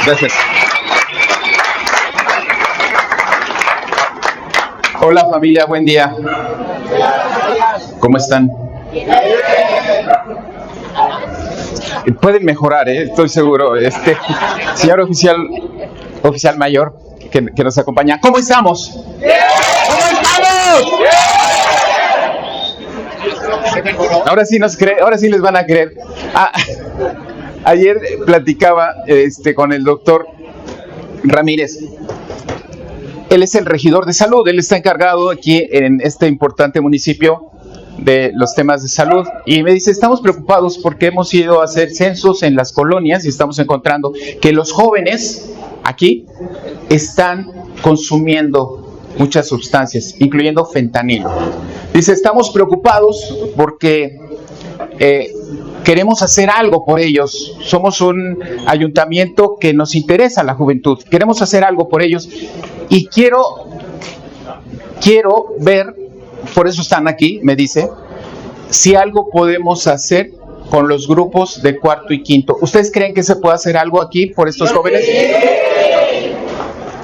Gracias. Hola familia, buen día. ¿Cómo están? Pueden mejorar, estoy seguro. Señor oficial mayor que nos acompaña. ¿Cómo estamos? ¿Cómo estamos? Ahora sí ahora sí les van a creer. Ayer platicaba con el doctor Ramírez. Él es el regidor de salud, él está encargado aquí en este importante municipio de los temas de salud, y me dice, estamos preocupados porque hemos ido a hacer censos en las colonias y estamos encontrando que los jóvenes aquí están consumiendo muchas sustancias, incluyendo fentanilo. Dice, estamos preocupados porque queremos hacer algo por ellos. Somos un ayuntamiento que nos interesa la juventud. Queremos hacer algo por ellos y quiero ver, por eso están aquí, me dice, si algo podemos hacer con los grupos de cuarto y quinto. ¿Ustedes creen que se puede hacer algo aquí por estos jóvenes?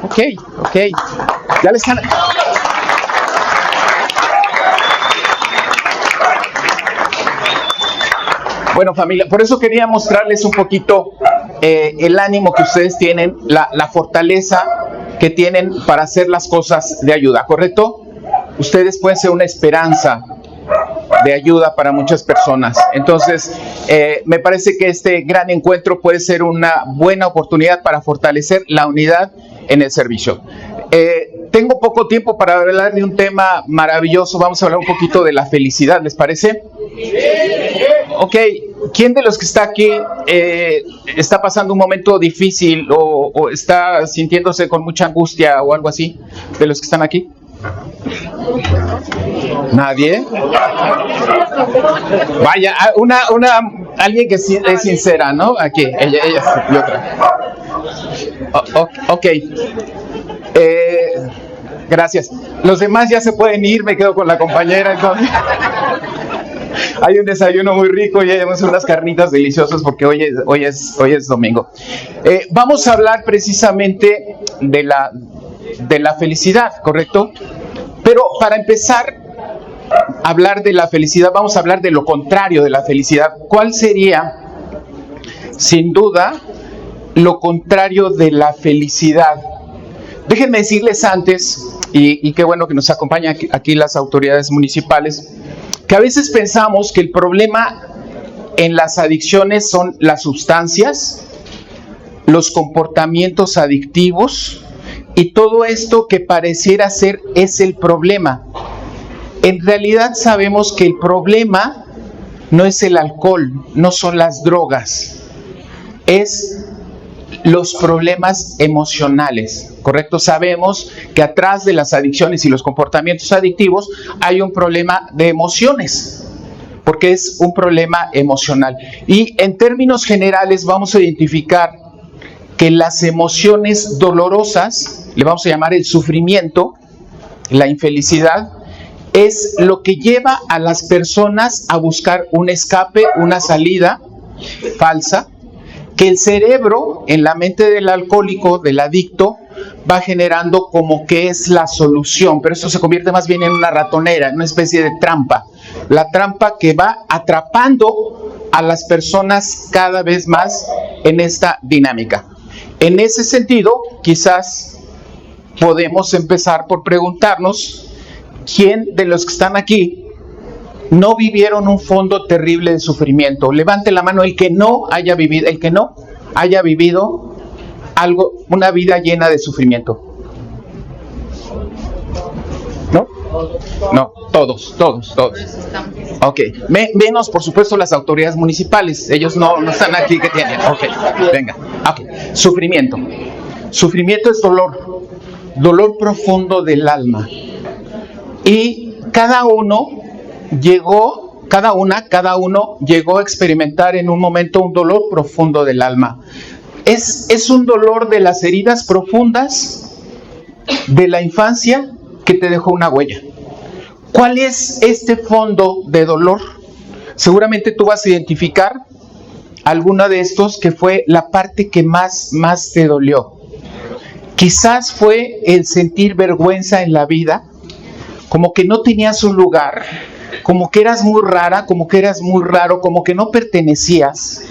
Ok. Ya les están... Bueno, familia, por eso quería mostrarles un poquito el ánimo que ustedes tienen, la fortaleza que tienen para hacer las cosas de ayuda, ¿correcto? Ustedes pueden ser una esperanza de ayuda para muchas personas. Entonces, me parece que este gran encuentro puede ser una buena oportunidad para fortalecer la unidad en el servicio. Tengo poco tiempo para hablar de un tema maravilloso. Vamos a hablar un poquito de la felicidad, ¿les parece? Ok, ¿quién de los que está aquí está pasando un momento difícil o está sintiéndose con mucha angustia o algo así? ¿De los que están aquí? ¿Nadie? Vaya, alguien que es sincera, ¿no? Aquí, ella y otra. Ok. Gracias. Los demás ya se pueden ir, me quedo con la compañera. Entonces. Hay un desayuno muy rico y hay unas carnitas deliciosas porque hoy es domingo. Vamos a hablar precisamente de la felicidad, ¿correcto? Pero para empezar a hablar de la felicidad, vamos a hablar de lo contrario de la felicidad. ¿Cuál sería, sin duda, lo contrario de la felicidad? Déjenme decirles antes, y qué bueno que nos acompañan aquí las autoridades municipales, que a veces pensamos que el problema en las adicciones son las sustancias, los comportamientos adictivos y todo esto que pareciera ser es el problema. En realidad sabemos que el problema no es el alcohol, no son las drogas, es los problemas emocionales, ¿correcto? Sabemos que atrás de las adicciones y los comportamientos adictivos hay un problema de emociones, porque es un problema emocional. Y en términos generales vamos a identificar que las emociones dolorosas, le vamos a llamar el sufrimiento, la infelicidad, es lo que lleva a las personas a buscar un escape, una salida falsa, que el cerebro, en la mente del alcohólico, del adicto, va generando como que es la solución, pero esto se convierte más bien en una ratonera, en una especie de trampa. La trampa que va atrapando a las personas cada vez más en esta dinámica. En ese sentido, quizás podemos empezar por preguntarnos, ¿quién de los que están aquí no vivieron un fondo terrible de sufrimiento? Levante la mano el que no haya vivido algo, una vida llena de sufrimiento. ¿No? No, todos. Ok, menos por supuesto las autoridades municipales, ellos no están aquí, que tienen. Ok, venga. Ok, sufrimiento. Sufrimiento es dolor profundo del alma. Y cada uno llegó a experimentar en un momento un dolor profundo del alma. Es un dolor de las heridas profundas de la infancia que te dejó una huella. ¿Cuál es este fondo de dolor? Seguramente tú vas a identificar alguno de estos que fue la parte que más te dolió? Quizás fue el sentir vergüenza en la vida, como que no tenías un lugar, como que eras muy rara, como que eras muy raro, como que no pertenecías.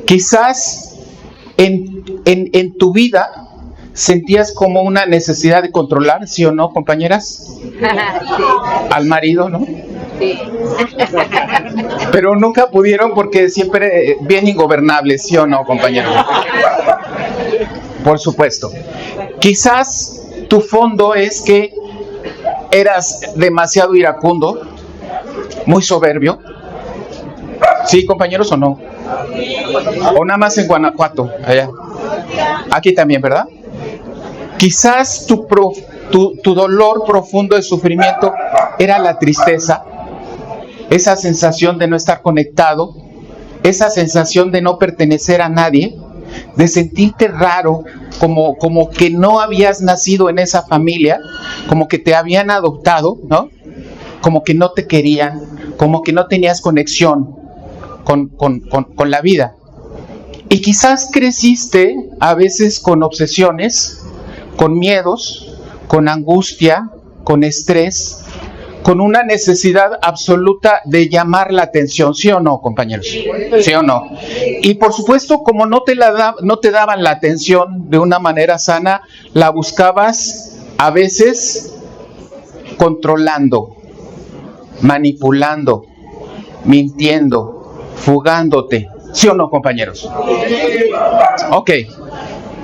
Quizás en tu vida sentías como una necesidad de controlar, ¿sí o no, compañeras? Sí. Al marido, ¿no? Sí. Pero nunca pudieron porque siempre bien ingobernables, ¿sí o no, compañeros? Por supuesto. Quizás tu fondo es que eras demasiado iracundo, muy soberbio. ¿Sí, compañeros, o no? O nada más en Guanajuato, allá. Aquí también, ¿verdad? Quizás tu dolor profundo de sufrimiento era la tristeza, esa sensación de no estar conectado, esa sensación de no pertenecer a nadie, de sentirte raro, como que no habías nacido en esa familia, como que te habían adoptado, ¿no? Como que no te querían, como que no tenías conexión con la vida. Y quizás creciste a veces con obsesiones, con miedos, con angustia, con estrés, con una necesidad absoluta de llamar la atención, ¿sí o no, compañeros? ¿Sí o no? Y por supuesto, como no te daban la atención de una manera sana, la buscabas a veces controlando, manipulando, mintiendo, fugándote, ¿sí o no, compañeros? Ok.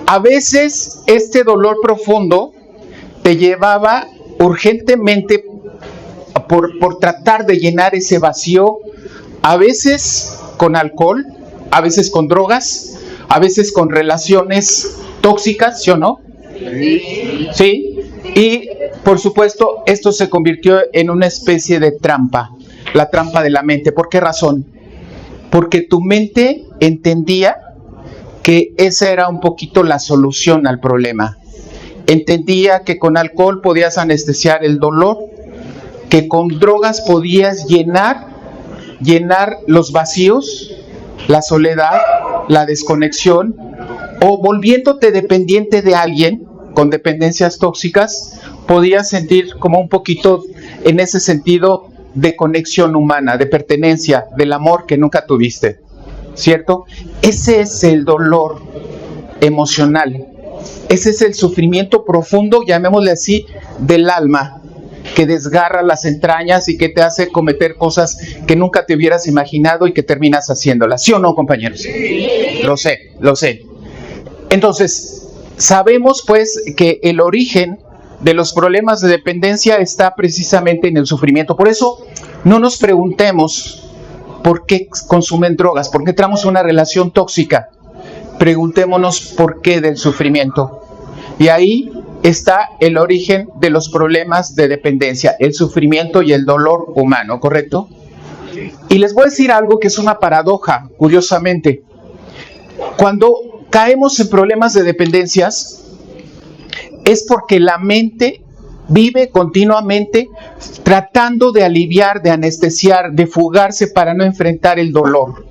A veces este dolor profundo te llevaba urgentemente por tratar de llenar ese vacío, a veces con alcohol, a veces con drogas, a veces con relaciones tóxicas, ¿sí o no? Sí. Y por supuesto esto se convirtió en una especie de trampa, la trampa de la mente. ¿Por qué razón? Porque tu mente entendía que esa era un poquito la solución al problema. Entendía que con alcohol podías anestesiar el dolor, que con drogas podías llenar los vacíos, la soledad, la desconexión, o volviéndote dependiente de alguien con dependencias tóxicas, podías sentir como un poquito en ese sentido de conexión humana, de pertenencia, del amor que nunca tuviste, ¿cierto? Ese es el dolor emocional, ese es el sufrimiento profundo, llamémosle así, del alma, que desgarra las entrañas y que te hace cometer cosas que nunca te hubieras imaginado y que terminas haciéndolas. ¿Sí o no, compañeros? Sí. Lo sé. Entonces, sabemos pues que el origen de los problemas de dependencia está precisamente en el sufrimiento. Por eso, no nos preguntemos por qué consumen drogas, por qué entramos en una relación tóxica. Preguntémonos por qué del sufrimiento. Y ahí está el origen de los problemas de dependencia, el sufrimiento y el dolor humano, ¿correcto? Y les voy a decir algo que es una paradoja, curiosamente. Cuando caemos en problemas de dependencias, es porque la mente vive continuamente tratando de aliviar, de anestesiar, de fugarse para no enfrentar el dolor.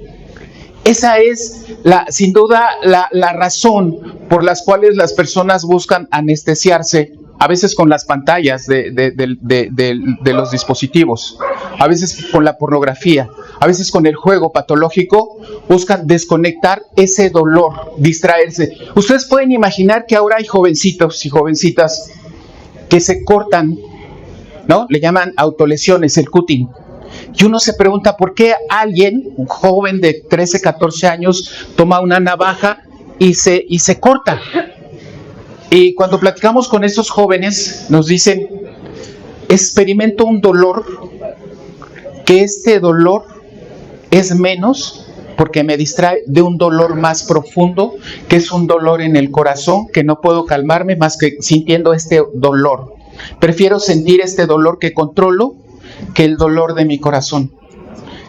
Esa es, sin duda, la razón por las cuales las personas buscan anestesiarse, a veces con las pantallas de los dispositivos, a veces con la pornografía, a veces con el juego patológico, buscan desconectar ese dolor, distraerse. Ustedes pueden imaginar que ahora hay jovencitos y jovencitas que se cortan, ¿no? Le llaman autolesiones, el cutting. Y uno se pregunta por qué alguien, un joven de 13, 14 años, toma una navaja y se corta. Y cuando platicamos con estos jóvenes, nos dicen, experimento un dolor, que este dolor es menos porque me distrae de un dolor más profundo, que es un dolor en el corazón, que no puedo calmarme más que sintiendo este dolor. Prefiero sentir este dolor que controlo que el dolor de mi corazón.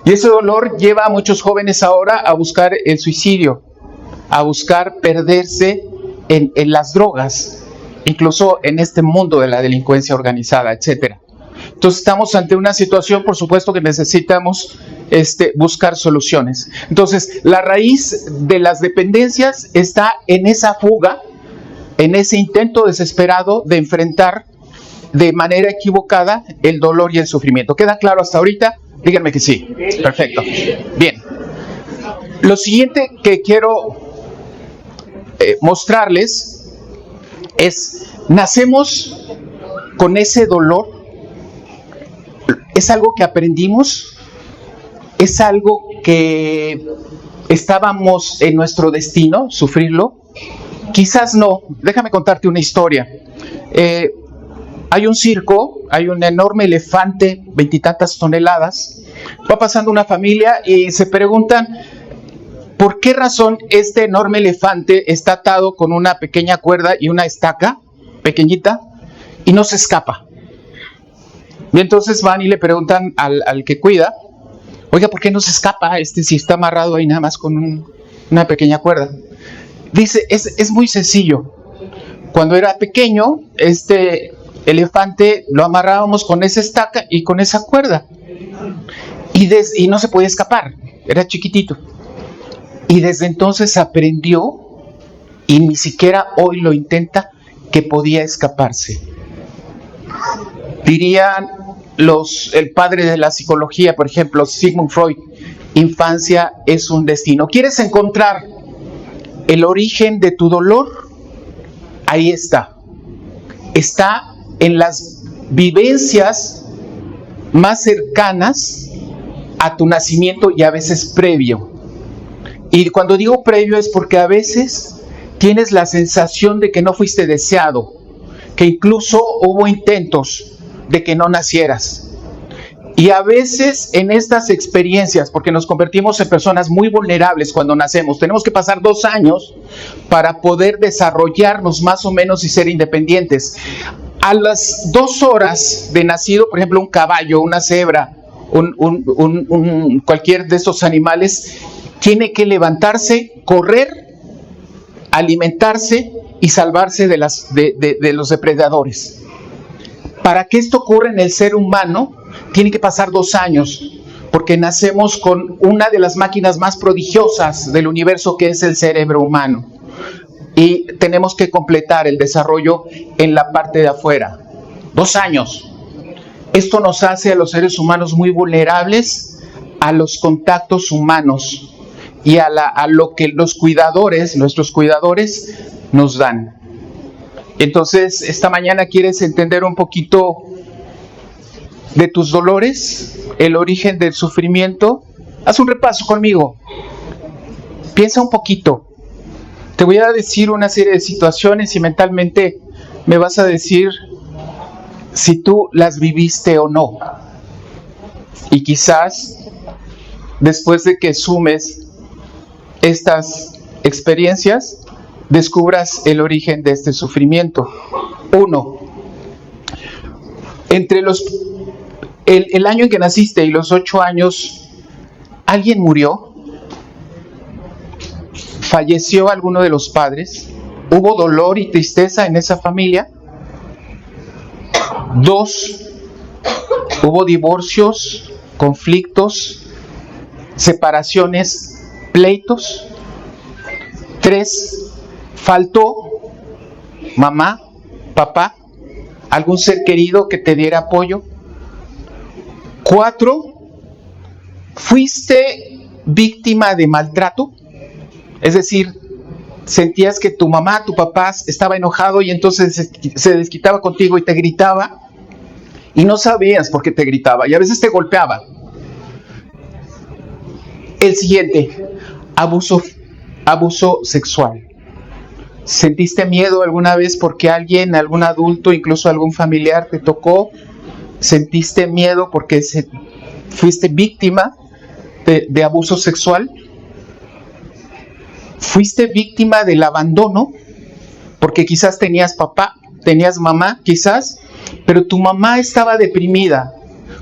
Y ese dolor lleva a muchos jóvenes ahora a buscar el suicidio, a buscar perderse en las drogas, incluso en este mundo de la delincuencia organizada, etcétera. Entonces estamos ante una situación, por supuesto, que necesitamos buscar soluciones. Entonces, la raíz de las dependencias está en esa fuga, en ese intento desesperado de enfrentar de manera equivocada el dolor y el sufrimiento. ¿Queda claro hasta ahorita? Díganme que sí. Perfecto. Bien. Lo siguiente que quiero mostrarles es, nacemos con ese dolor, es algo que aprendimos, es algo que estábamos en nuestro destino, sufrirlo. Quizás no. Déjame contarte una historia. Hay un circo, hay un enorme elefante, 20 y tantas toneladas. Va pasando una familia y se preguntan por qué razón este enorme elefante está atado con una pequeña cuerda y una estaca pequeñita y no se escapa. Y entonces van y le preguntan al que cuida, oiga, ¿por qué no se escapa si está amarrado ahí nada más con una pequeña cuerda? Dice, es muy sencillo. Cuando era pequeño, elefante lo amarrábamos con esa estaca y con esa cuerda. Y no se podía escapar, era chiquitito. Y desde entonces aprendió, y ni siquiera hoy lo intenta, que podía escaparse. Dirían el padre de la psicología, por ejemplo, Sigmund Freud, infancia es un destino. ¿Quieres encontrar el origen de tu dolor? Ahí está. Está en las vivencias más cercanas a tu nacimiento y a veces previo. Y cuando digo previo es porque a veces tienes la sensación de que no fuiste deseado, que incluso hubo intentos de que no nacieras. Y a veces en estas experiencias, porque nos convertimos en personas muy vulnerables cuando nacemos, tenemos que pasar 2 años para poder desarrollarnos más o menos y ser independientes. A las 2 horas de nacido, por ejemplo, un caballo, una cebra, cualquier de estos animales, tiene que levantarse, correr, alimentarse y salvarse de los depredadores. Para que esto ocurra en el ser humano, tiene que pasar 2 años, porque nacemos con una de las máquinas más prodigiosas del universo, que es el cerebro humano. Y tenemos que completar el desarrollo en la parte de afuera. 2 años. Esto nos hace a los seres humanos muy vulnerables a los contactos humanos y a lo que nuestros cuidadores nos dan. Entonces, esta mañana quieres entender un poquito de tus dolores, el origen del sufrimiento. Haz un repaso conmigo. Piensa un poquito. Te voy a decir una serie de situaciones y mentalmente me vas a decir si tú las viviste o no. Y quizás después de que sumes estas experiencias, descubras el origen de este sufrimiento. 1. Entre el año en que naciste y los 8 años, ¿alguien murió? ¿Falleció alguno de los padres? ¿Hubo dolor y tristeza en esa familia? 2. ¿Hubo divorcios, conflictos, separaciones, pleitos? 3. ¿Faltó mamá, papá, algún ser querido que te diera apoyo? 4. ¿Fuiste víctima de maltrato? Es decir, sentías que tu mamá, tu papá estaba enojado y entonces se desquitaba contigo y te gritaba y no sabías por qué te gritaba y a veces te golpeaba. El siguiente, abuso sexual. ¿Sentiste miedo alguna vez porque alguien, algún adulto, incluso algún familiar te tocó? ¿Sentiste miedo porque fuiste víctima de abuso sexual? ¿Fuiste víctima del abandono? Porque quizás tenías papá, tenías mamá, quizás, pero tu mamá estaba deprimida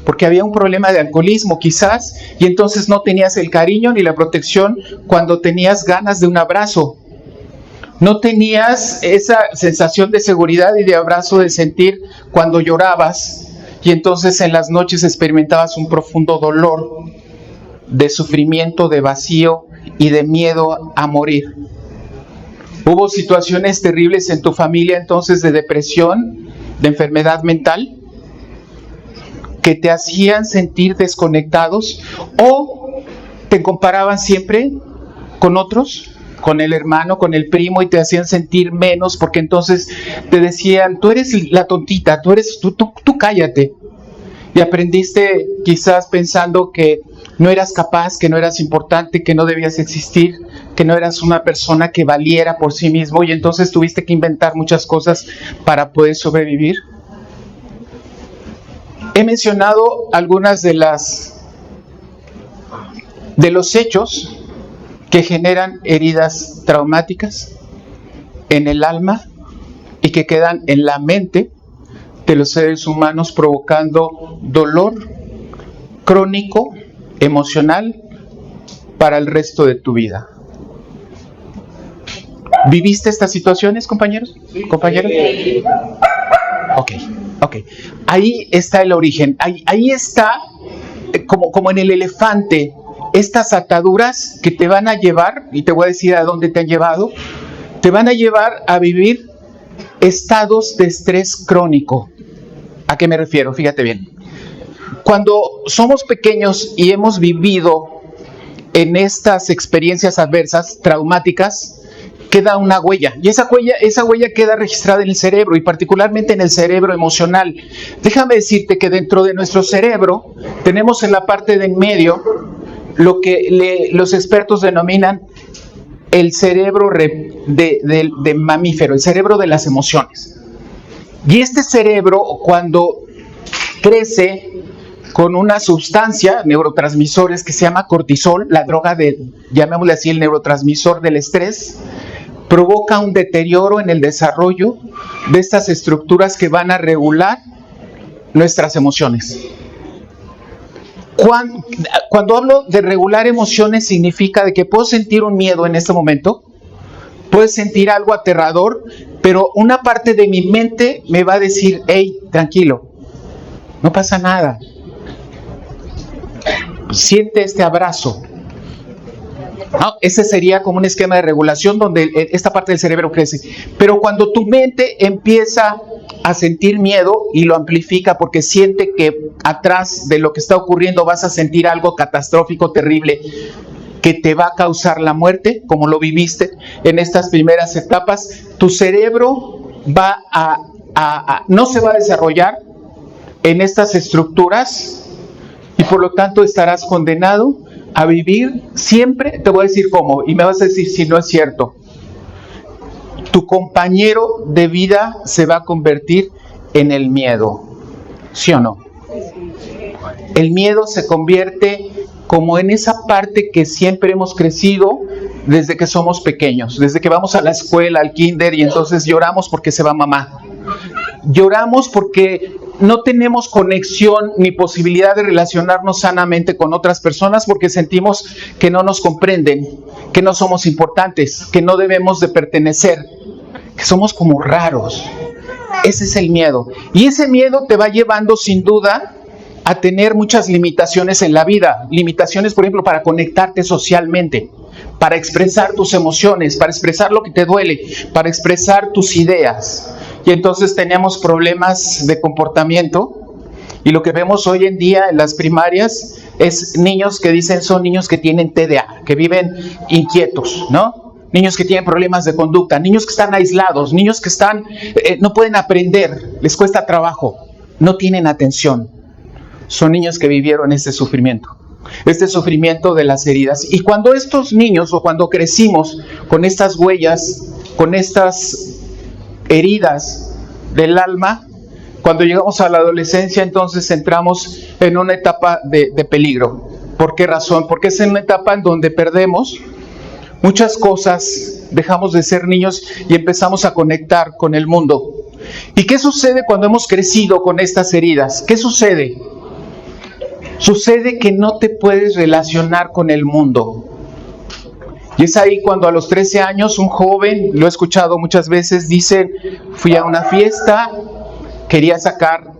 porque había un problema de alcoholismo, quizás, y entonces no tenías el cariño ni la protección cuando tenías ganas de un abrazo. No tenías esa sensación de seguridad y de abrazo, de sentir cuando llorabas y entonces en las noches experimentabas un profundo dolor, de sufrimiento, de vacío y de miedo a morir. ¿Hubo situaciones terribles en tu familia entonces de depresión, de enfermedad mental, que te hacían sentir desconectados o te comparaban siempre con otros, con el hermano, con el primo, y te hacían sentir menos porque entonces te decían, tú eres la tontita, tú cállate? Y aprendiste quizás pensando que no eras capaz, que no eras importante, que no debías existir, que no eras una persona que valiera por sí mismo, y entonces tuviste que inventar muchas cosas para poder sobrevivir. He mencionado algunas de los hechos que generan heridas traumáticas en el alma y que quedan en la mente de los seres humanos, provocando dolor crónico, emocional, para el resto de tu vida. ¿Viviste estas situaciones, compañeros? ¿Compañeros? Ok. Ahí está el origen. Ahí está, como en el elefante, estas ataduras que te van a llevar, y te voy a decir a dónde te han llevado, te van a llevar a vivir estados de estrés crónico. ¿A qué me refiero? Fíjate bien. Cuando somos pequeños y hemos vivido en estas experiencias adversas, traumáticas, queda una huella, y esa huella queda registrada en el cerebro, y particularmente en el cerebro emocional. Déjame decirte que dentro de nuestro cerebro tenemos en la parte de en medio lo que los expertos denominan el cerebro de mamífero, el cerebro de las emociones. Y este cerebro, cuando crece con una sustancia, neurotransmisores, que se llama cortisol, la droga llamémosle así, el neurotransmisor del estrés, provoca un deterioro en el desarrollo de estas estructuras que van a regular nuestras emociones. Cuando hablo de regular emociones, significa de que puedo sentir un miedo en este momento, puedo sentir algo aterrador, pero una parte de mi mente me va a decir, hey, tranquilo, no pasa nada. Siente este abrazo. ¿No? Ese sería como un esquema de regulación donde esta parte del cerebro crece. Pero cuando tu mente empieza a sentir miedo y lo amplifica porque siente que atrás de lo que está ocurriendo vas a sentir algo catastrófico, terrible, que te va a causar la muerte, como lo viviste en estas primeras etapas, tu cerebro no se va a desarrollar en estas estructuras, y por lo tanto estarás condenado a vivir siempre. Te voy a decir cómo, y me vas a decir si no es cierto. Tu compañero de vida se va a convertir en el miedo, ¿sí o no? El miedo se convierte como en esa parte que siempre hemos crecido desde que somos pequeños, desde que vamos a la escuela, al kinder, y entonces lloramos porque se va mamá. Lloramos porque no tenemos conexión ni posibilidad de relacionarnos sanamente con otras personas, porque sentimos que no nos comprenden, que no somos importantes, que no debemos de pertenecer, que somos como raros. Ese es el miedo. Y ese miedo te va llevando sin duda a tener muchas limitaciones en la vida. Limitaciones, por ejemplo, para conectarte socialmente, para expresar tus emociones, para expresar lo que te duele, para expresar tus ideas. Y entonces teníamos problemas de comportamiento, y lo que vemos hoy en día en las primarias es niños que dicen son niños que tienen TDA, que viven inquietos, ¿no? Niños que tienen problemas de conducta, niños que están aislados, niños que no pueden aprender, les cuesta trabajo, no tienen atención. Son niños que vivieron este sufrimiento de las heridas. Y cuando estos niños, o cuando crecimos con estas huellas, con estas heridas del alma, cuando llegamos a la adolescencia, entonces entramos en una etapa de peligro. ¿Por qué razón? Porque es una etapa en donde perdemos muchas cosas, dejamos de ser niños y empezamos a conectar con el mundo. ¿Y qué sucede cuando hemos crecido con estas heridas? ¿Qué sucede? Sucede que no te puedes relacionar con el mundo. Y es ahí cuando a los 13 años un joven, lo he escuchado muchas veces, dice, fui a una fiesta, quería sacar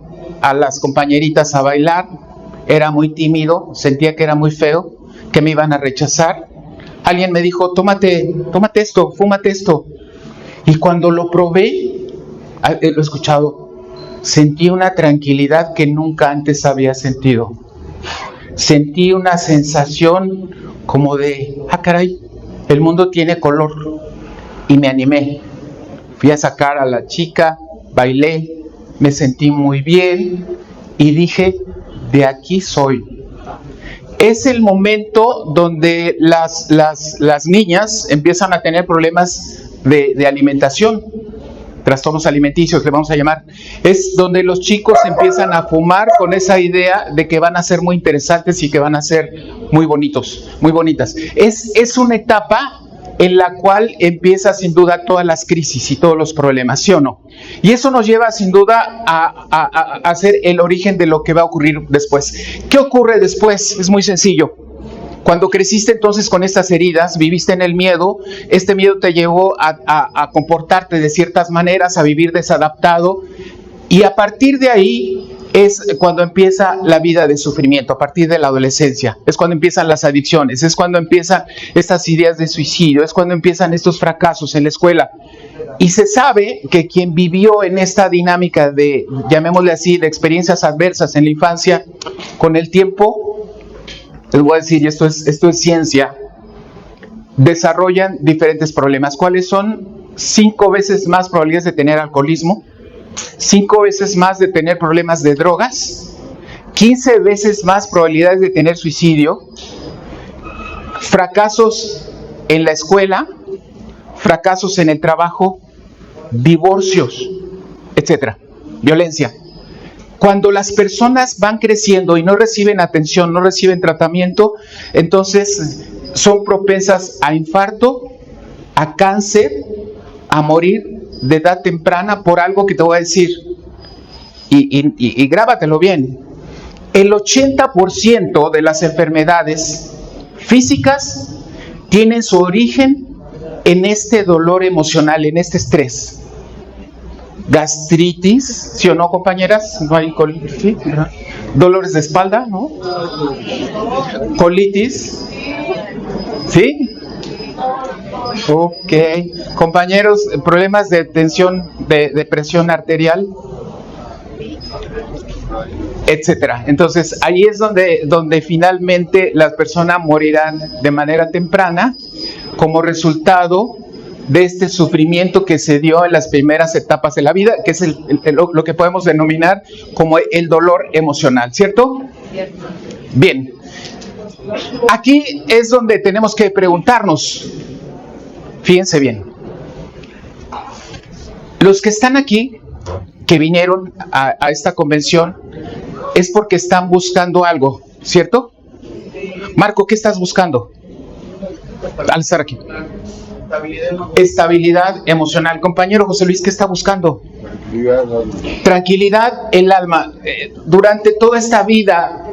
a las compañeritas a bailar, era muy tímido, sentía que era muy feo, que me iban a rechazar. Alguien me dijo, tómate esto, fúmate esto. Y cuando lo probé, lo he escuchado, sentí una tranquilidad que nunca antes había sentido. Sentí una sensación como de, caray, el mundo tiene color. Y me animé. Fui a sacar a la chica, bailé, me sentí muy bien y dije, de aquí soy. Es el momento donde las niñas empiezan a tener problemas de alimentación, trastornos alimenticios le vamos a llamar. Es donde los chicos empiezan a fumar con esa idea de que van a ser muy interesantes y que van a ser muy bonitos, muy bonitas. Es una etapa en la cual empieza sin duda todas las crisis y todos los problemas, ¿sí o no? Y eso nos lleva sin duda a ser el origen de lo que va a ocurrir después. ¿Qué ocurre después? Es muy sencillo. Cuando creciste entonces con estas heridas, viviste en el miedo, este miedo te llevó a comportarte de ciertas maneras, a vivir desadaptado, y a partir de ahí es cuando empieza la vida de sufrimiento, a partir de la adolescencia, es cuando empiezan las adicciones, es cuando empiezan estas ideas de suicidio, es cuando empiezan estos fracasos en la escuela. Y se sabe que quien vivió en esta dinámica de, llamémosle así, de experiencias adversas en la infancia, con el tiempo, les voy a decir, y esto es ciencia, desarrollan diferentes problemas. ¿Cuáles son? 5 veces más probabilidades de tener alcoholismo, 5 veces más de tener problemas de drogas, 15 veces más probabilidades de tener suicidio, fracasos en la escuela, fracasos en el trabajo, divorcios, etcétera, violencia. Cuando las personas van creciendo y no reciben atención, no reciben tratamiento, entonces son propensas a infarto, a cáncer, a morir de edad temprana por algo que te voy a decir. Y grábatelo bien. El 80% de las enfermedades físicas tienen su origen en este dolor emocional, en este estrés. Gastritis, ¿sí o no, compañeras? No hay colitis, ¿sí? Dolores de espalda, ¿no? Colitis, ¿sí? Ok, compañeros, problemas de tensión, de presión arterial, etcétera. Entonces, ahí es donde finalmente las personas morirán de manera temprana como resultado de este sufrimiento que se dio en las primeras etapas de la vida, que es lo que podemos denominar como el dolor emocional, ¿cierto? Bien, aquí es donde tenemos que preguntarnos, fíjense bien, los que están aquí, que vinieron a esta convención, es porque están buscando algo, ¿cierto? Marco, ¿qué estás buscando al estar aquí? Estabilidad emocional. Compañero José Luis, ¿qué está buscando? Tranquilidad el alma. Durante toda esta vida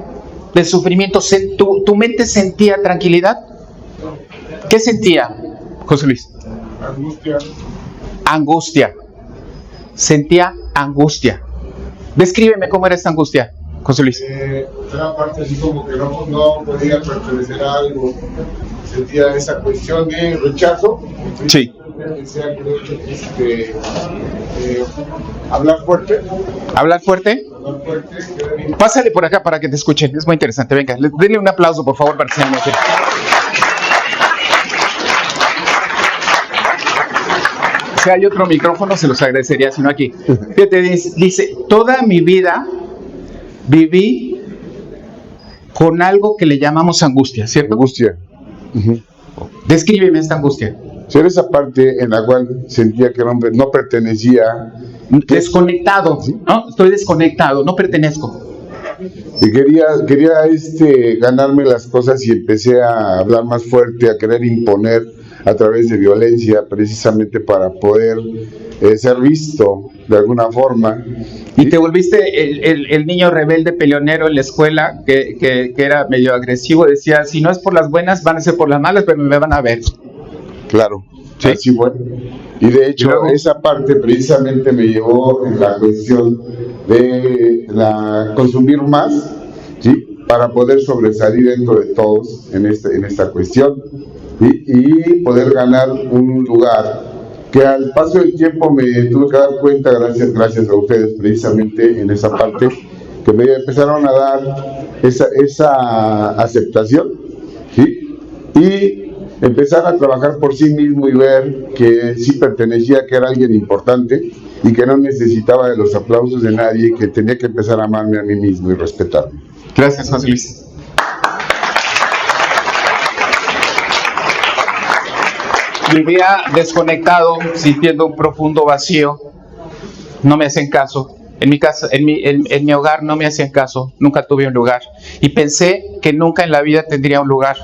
de sufrimiento, ¿tu mente sentía tranquilidad? ¿Qué sentía, José Luis? Angustia. Sentía angustia. Descríbeme cómo era esta angustia, José Luis. Una parte así como que no podía pertenecer a algo. Sentía esa cuestión de rechazo. Sí. Hablar fuerte. ¿Hablar fuerte? Pásale por acá para que te escuchen, es muy interesante. Venga, denle un aplauso, por favor, para que se anote. Si hay otro micrófono, se los agradecería, si no aquí. Fíjate, dice, toda mi vida viví con algo que le llamamos angustia, ¿cierto? Angustia. Uh-huh. Descríbeme esta angustia. Ser esa parte en la cual sentía que no pertenecía. Desconectado, ¿no? Estoy desconectado, no pertenezco. Y quería ganarme las cosas y empecé a hablar más fuerte, a querer imponer a través de violencia, precisamente para poder ser visto de alguna forma. Y te volviste el niño rebelde peleonero en la escuela, que era medio agresivo, decía, si no es por las buenas, van a ser por las malas, pero me van a ver. Claro, ¿Sí? así fue. Y de hecho, Luego, esa parte precisamente me llevó en la cuestión de consumir más, ¿sí? Para poder sobresalir dentro de todos en esta cuestión, ¿sí? Y poder ganar un lugar que al paso del tiempo me tuve que dar cuenta, gracias a ustedes precisamente en esa parte, que me empezaron a dar esa aceptación, ¿sí? Y empezar a trabajar por sí mismo y ver que sí pertenecía, que era alguien importante y que no necesitaba de los aplausos de nadie, que tenía que empezar a amarme a mí mismo y respetarme. gracias, José Luis. Vivía desconectado, sintiendo un profundo vacío. No me hacen caso. En mi casa, en mi hogar no me hacían caso. Nunca tuve un lugar. Y pensé que nunca en la vida tendría un lugar.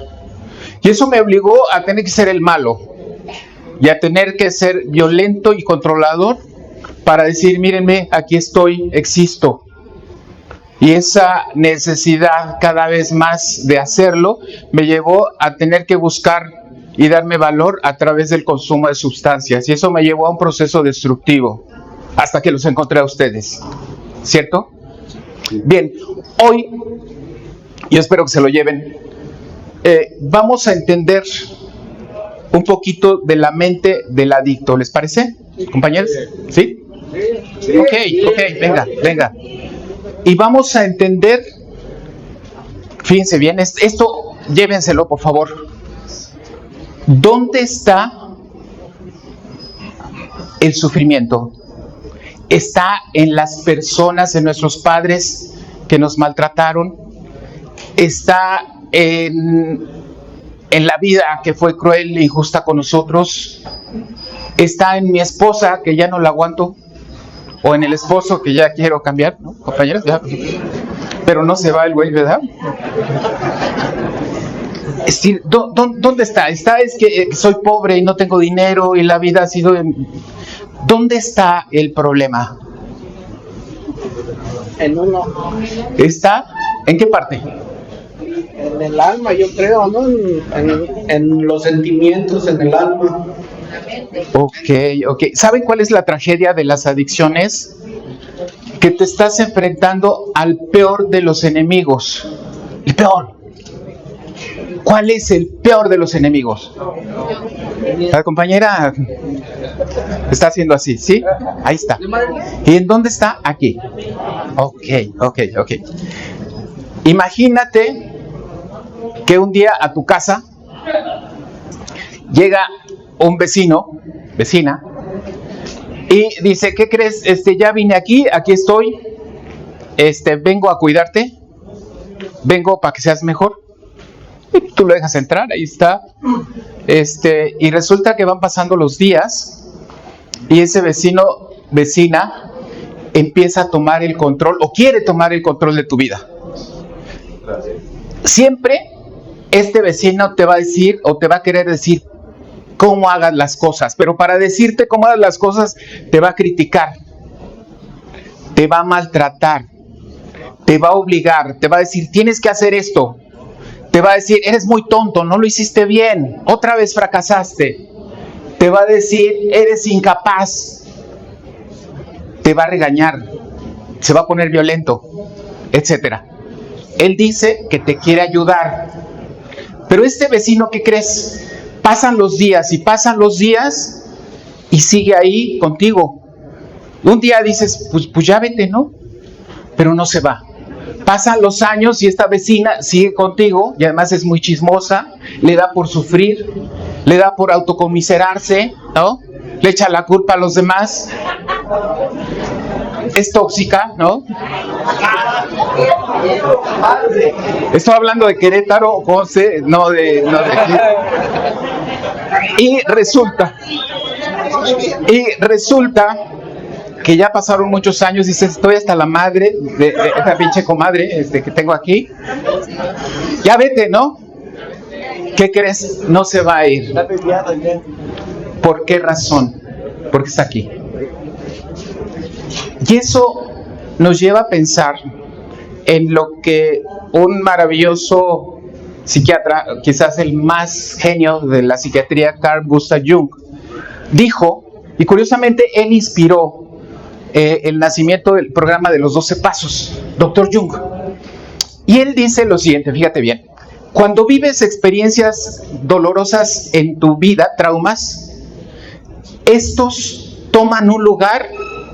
Y eso me obligó a tener que ser el malo. Y a tener que ser violento y controlador para decir, mírenme, aquí estoy, existo. Y esa necesidad cada vez más de hacerlo me llevó a tener que buscar y darme valor a través del consumo de sustancias. Y eso me llevó a un proceso destructivo, hasta que los encontré a ustedes. ¿Cierto? Bien, hoy, yo espero que se lo lleven, vamos a entender un poquito de la mente del adicto. ¿Les parece, compañeros? ¿Sí? Ok, venga. Y vamos a entender, fíjense bien, esto llévenselo por favor. ¿Dónde está el sufrimiento? Está en las personas, en nuestros padres que nos maltrataron. Está en la vida que fue cruel e injusta con nosotros. Está en mi esposa que ya no la aguanto. O en el esposo que ya quiero cambiar, ¿no, compañeros? Ya. Pero no se va el güey, ¿verdad? Es decir, ¿dónde está? Es que soy pobre y no tengo dinero y la vida ha sido... ¿Dónde está el problema? En uno. ¿Está? ¿En qué parte? En el alma, yo creo, ¿no? En los sentimientos, en el alma. Ok. ¿Saben cuál es la tragedia de las adicciones? Que te estás enfrentando al peor de los enemigos. El peor. ¿Cuál es el peor de los enemigos? La compañera está haciendo así, ¿sí? Ahí está. ¿Y en dónde está? Aquí. Ok. Imagínate que un día a tu casa llega un vecina, y dice, ¿qué crees? Ya vine aquí estoy, vengo a cuidarte, vengo para que seas mejor. Y tú lo dejas entrar, ahí está, y resulta que van pasando los días, y ese vecina, empieza a tomar el control, o quiere tomar el control de tu vida. Siempre, este vecino te va a decir, o te va a querer decir, cómo hagas las cosas, pero para decirte cómo hagas las cosas te va a criticar, te va a maltratar, te va a obligar, te va a decir tienes que hacer esto, te va a decir eres muy tonto, no lo hiciste bien, otra vez fracasaste, te va a decir eres incapaz, te va a regañar, se va a poner violento, etcétera. Él dice que te quiere ayudar, pero este vecino, ¿qué crees? Pasan los días y sigue ahí contigo. Un día dices, pues ya vete, ¿no? Pero no se va. Pasan los años y esta vecina sigue contigo y además es muy chismosa, le da por sufrir, le da por autocomiserarse, ¿no? Le echa la culpa a los demás. Es tóxica, ¿no? Estoy hablando de Querétaro, José, no de Y resulta que ya pasaron muchos años, dices, estoy hasta la madre de esta pinche comadre que tengo aquí. Ya vete, ¿no? ¿Qué crees? No se va a ir. ¿Por qué razón? Porque está aquí. Y eso nos lleva a pensar en lo que un maravilloso psiquiatra, quizás el más genio de la psiquiatría, Carl Gustav Jung, dijo, y curiosamente él inspiró el nacimiento del programa de los 12 pasos, Dr. Jung. Y él dice lo siguiente, fíjate bien, cuando vives experiencias dolorosas en tu vida, traumas, estos toman un lugar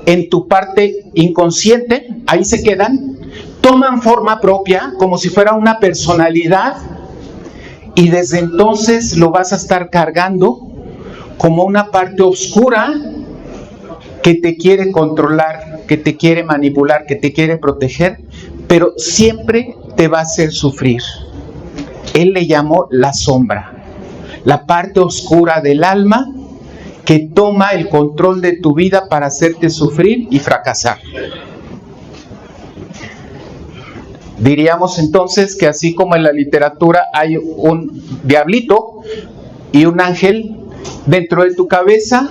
en tu parte inconsciente, ahí se quedan, toman forma propia, como si fuera una personalidad, y desde entonces lo vas a estar cargando como una parte oscura que te quiere controlar, que te quiere manipular, que te quiere proteger, pero siempre te va a hacer sufrir. Él le llamó la sombra, la parte oscura del alma que toma el control de tu vida para hacerte sufrir y fracasar. Diríamos entonces que así como en la literatura hay un diablito y un ángel, dentro de tu cabeza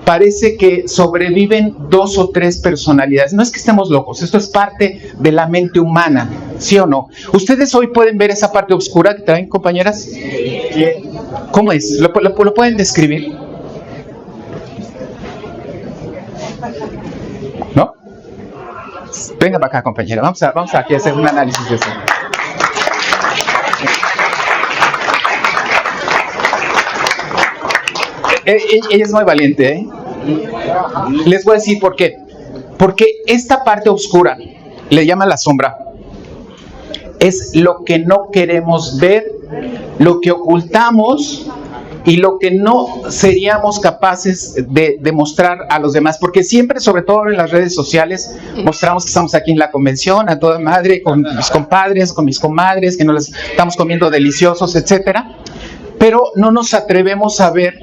parece que sobreviven 2 o 3 personalidades. No es que estemos locos, esto es parte de la mente humana, ¿sí o no? ¿Ustedes hoy pueden ver esa parte oscura que traen, compañeras? ¿Cómo es? ¿Lo pueden describir? ¿No? Venga para acá, compañera. Vamos aquí a hacer un análisis de eso. Ella es muy valiente, ¿eh? Les voy a decir por qué. Porque esta parte oscura, le llama la sombra, es lo que no queremos ver, lo que ocultamos y lo que no seríamos capaces de mostrar a los demás, porque siempre, sobre todo en las redes sociales, mostramos que estamos aquí en la convención, a toda madre, con mis compadres, con mis comadres, que nos las estamos comiendo deliciosos, etcétera, pero no nos atrevemos a ver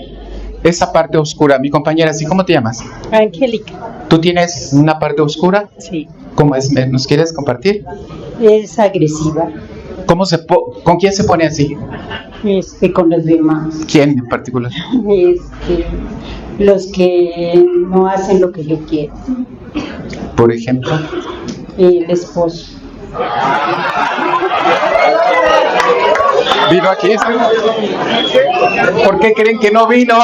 esa parte oscura. Mi compañera, ¿sí? ¿Cómo te llamas? Angélica. ¿Tú tienes una parte oscura? Sí. ¿Cómo es? ¿Nos quieres compartir? Es agresiva. ¿Con quién se pone así? Con los demás. ¿Quién en particular? Los que no hacen lo que yo quiero. Por ejemplo. El esposo. ¿Vino aquí? ¿Por qué creen que no vino?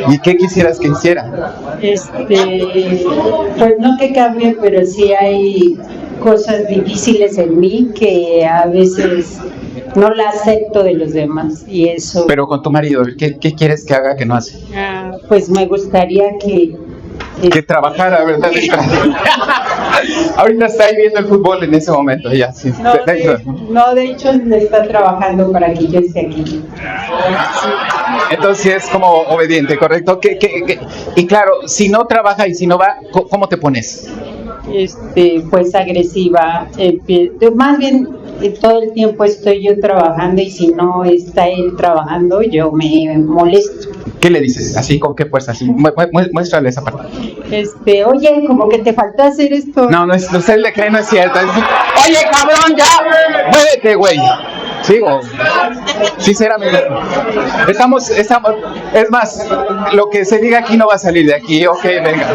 ¿Y qué quisieras que hiciera? Pues no que cambie, pero sí hay cosas difíciles en mí que a veces no la acepto de los demás y eso. Pero con tu marido, ¿qué quieres que haga que no hace? Pues me gustaría que trabajara, ¿verdad? Ahorita está ahí viendo el fútbol en ese momento, ya, sí. De hecho, está trabajando para que yo esté aquí. Sí. Entonces es como obediente, ¿correcto? Y claro, si no trabaja y si no va, ¿cómo te pones? Pues agresiva. Más bien, todo el tiempo estoy yo trabajando y si no está él trabajando, yo me molesto. ¿Qué le dices? Así, ¿con qué fuerza? Así, muéstrale esa parte. Oye, como que te faltó hacer esto. No, usted le cree, no es cierto. Oye, cabrón, ya, muévete, güey. Sigo. Sinceramente. Estamos, es más, lo que se diga aquí no va a salir de aquí. Ok, venga.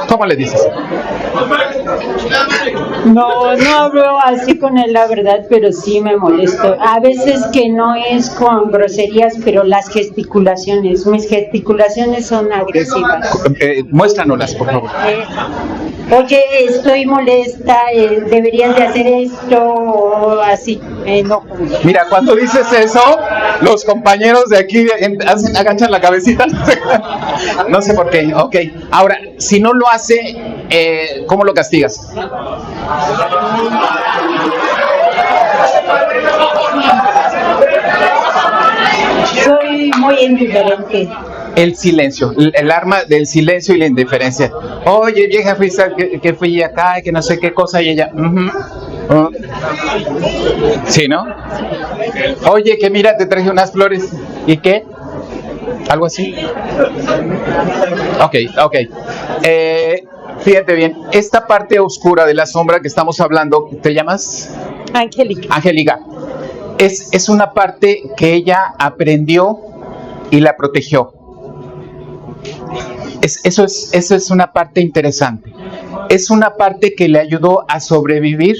¿Cómo le dices? No hablo así con él, la verdad, pero sí me molesto. A veces que no es con groserías, pero las gesticulaciones. Mis gesticulaciones son agresivas. Muéstranoslas, por favor. Oye, estoy molesta, deberías de hacer esto, o así. No. Mira, cuando dices eso, los compañeros de aquí agachan la cabecita. No sé por qué. Ok. Ahora, si no lo hace, ¿cómo lo castigas? Soy muy indiferente. El silencio, el arma del silencio y la indiferencia. Oye, vieja, que fui acá y que no sé qué cosa, y ella, sí, ¿no? Oye, que mira, te traje unas flores. ¿Y qué? ¿Algo así? Ok. Fíjate bien, esta parte oscura de la sombra que estamos hablando, ¿te llamas? Angélica. Es una parte que ella aprendió y la protegió. Eso es una parte interesante. es una parte que le ayudó a sobrevivir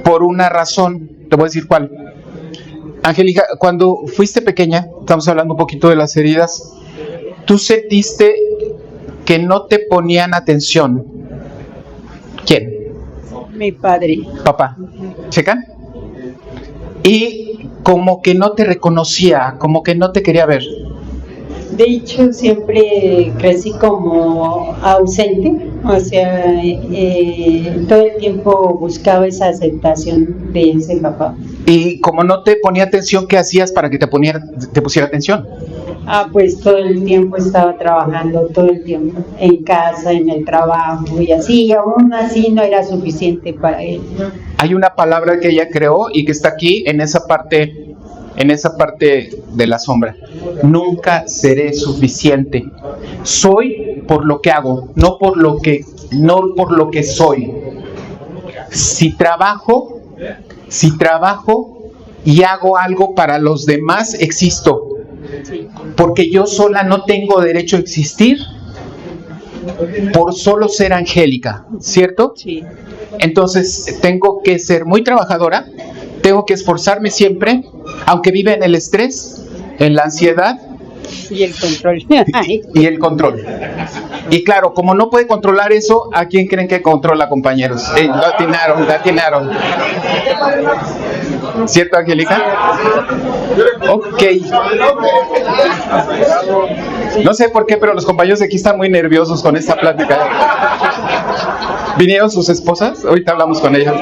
por una razón. Te voy a decir cuál. Angélica, cuando fuiste pequeña, estamos hablando un poquito de las heridas, tú sentiste que no te ponían atención. ¿Quién? Mi padre. Papá. ¿Checan? Y como que no te reconocía, como que no te quería ver. De hecho, siempre crecí como ausente, o sea, todo el tiempo buscaba esa aceptación de ese papá. Y como no te ponía atención, ¿qué hacías para que te pusiera atención? Pues todo el tiempo estaba trabajando, todo el tiempo, en casa, en el trabajo y así, y aún así no era suficiente para él. Hay una palabra que ella creó y que está aquí en esa parte de la sombra. Nunca seré suficiente. Soy por lo que hago, no por lo que soy. Si trabajo y hago algo para los demás, existo. Porque yo sola no tengo derecho a existir por solo ser Angélica, ¿cierto? Sí. Entonces tengo que ser muy trabajadora, tengo que esforzarme siempre, aunque vive en el estrés, en la ansiedad Y el control. y el control. Y claro, como no puede controlar eso, ¿a quién creen que controla, compañeros? Lo atinaron. ¿Cierto, Angélica? Ok. No sé por qué, pero los compañeros de aquí están muy nerviosos con esta plática. ¿Vinieron sus esposas? Ahorita hablamos con ellas.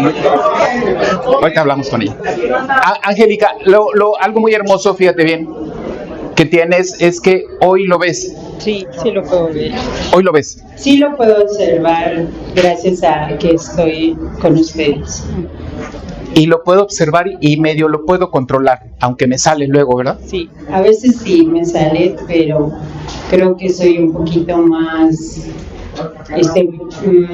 Angélica, algo muy hermoso, fíjate bien, que tienes es que hoy lo ves. Sí, sí lo puedo ver. Hoy lo ves. Sí lo puedo observar gracias a que estoy con ustedes. Y lo puedo observar y medio lo puedo controlar, aunque me sale luego, ¿verdad? Sí, a veces sí me sale, pero creo que soy un poquito más,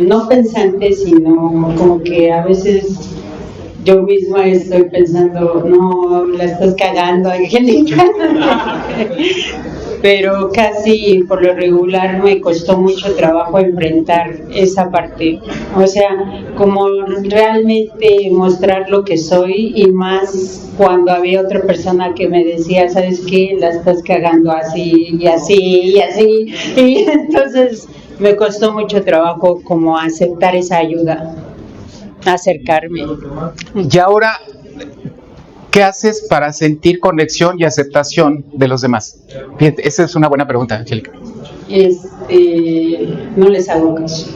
no pensante, sino como que a veces yo misma estoy pensando, no, la estás cagando, Angélica. Pero casi por lo regular me costó mucho trabajo enfrentar esa parte. O sea, como realmente mostrar lo que soy, y más cuando había otra persona que me decía, ¿sabes qué? La estás cagando así y así y así. Y entonces me costó mucho trabajo como aceptar esa ayuda, acercarme. Y ahora, ¿qué haces para sentir conexión y aceptación de los demás? Fíjate, esa es una buena pregunta, Angélica. No les hago caso.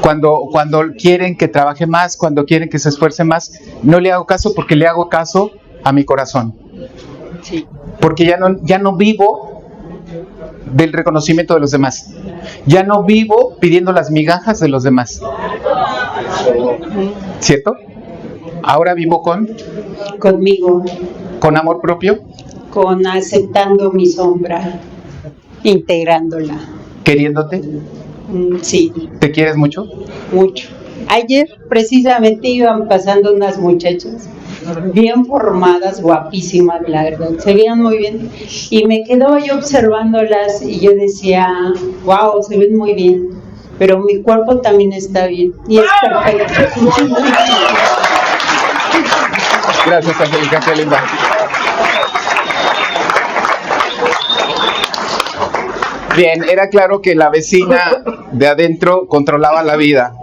Cuando quieren que trabaje más, cuando quieren que se esfuerce más, no le hago caso porque le hago caso a mi corazón. Sí. Porque ya no vivo del reconocimiento de los demás. Ya no vivo pidiendo las migajas de los demás. ¿Cierto? Ahora vivo Conmigo, con amor propio, con aceptando mi sombra, integrándola. queriéndote. Sí, ¿Te quieres mucho? mucho. Ayer precisamente iban pasando unas muchachas bien formadas, guapísimas, la verdad, se veían muy bien, y me quedaba yo observándolas y yo decía, wow, se ven muy bien, pero mi cuerpo también está bien y es perfecto. Gracias, Angélica, qué linda. Bien, era claro que la vecina de adentro controlaba la vida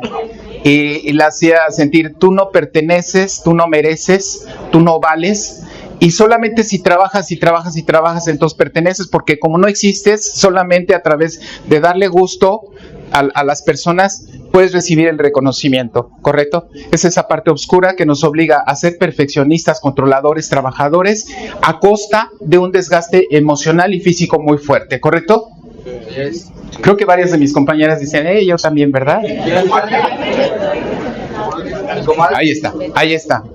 y la hacía sentir, tú no perteneces, tú no mereces, tú no vales, y solamente si trabajas, entonces perteneces, porque como no existes, solamente a través de darle gusto a las personas puedes recibir el reconocimiento, ¿correcto? Es esa parte oscura que nos obliga a ser perfeccionistas, controladores, trabajadores, a costa de un desgaste emocional y físico muy fuerte, ¿correcto? Creo que varias de mis compañeras dicen, yo también, ¿verdad?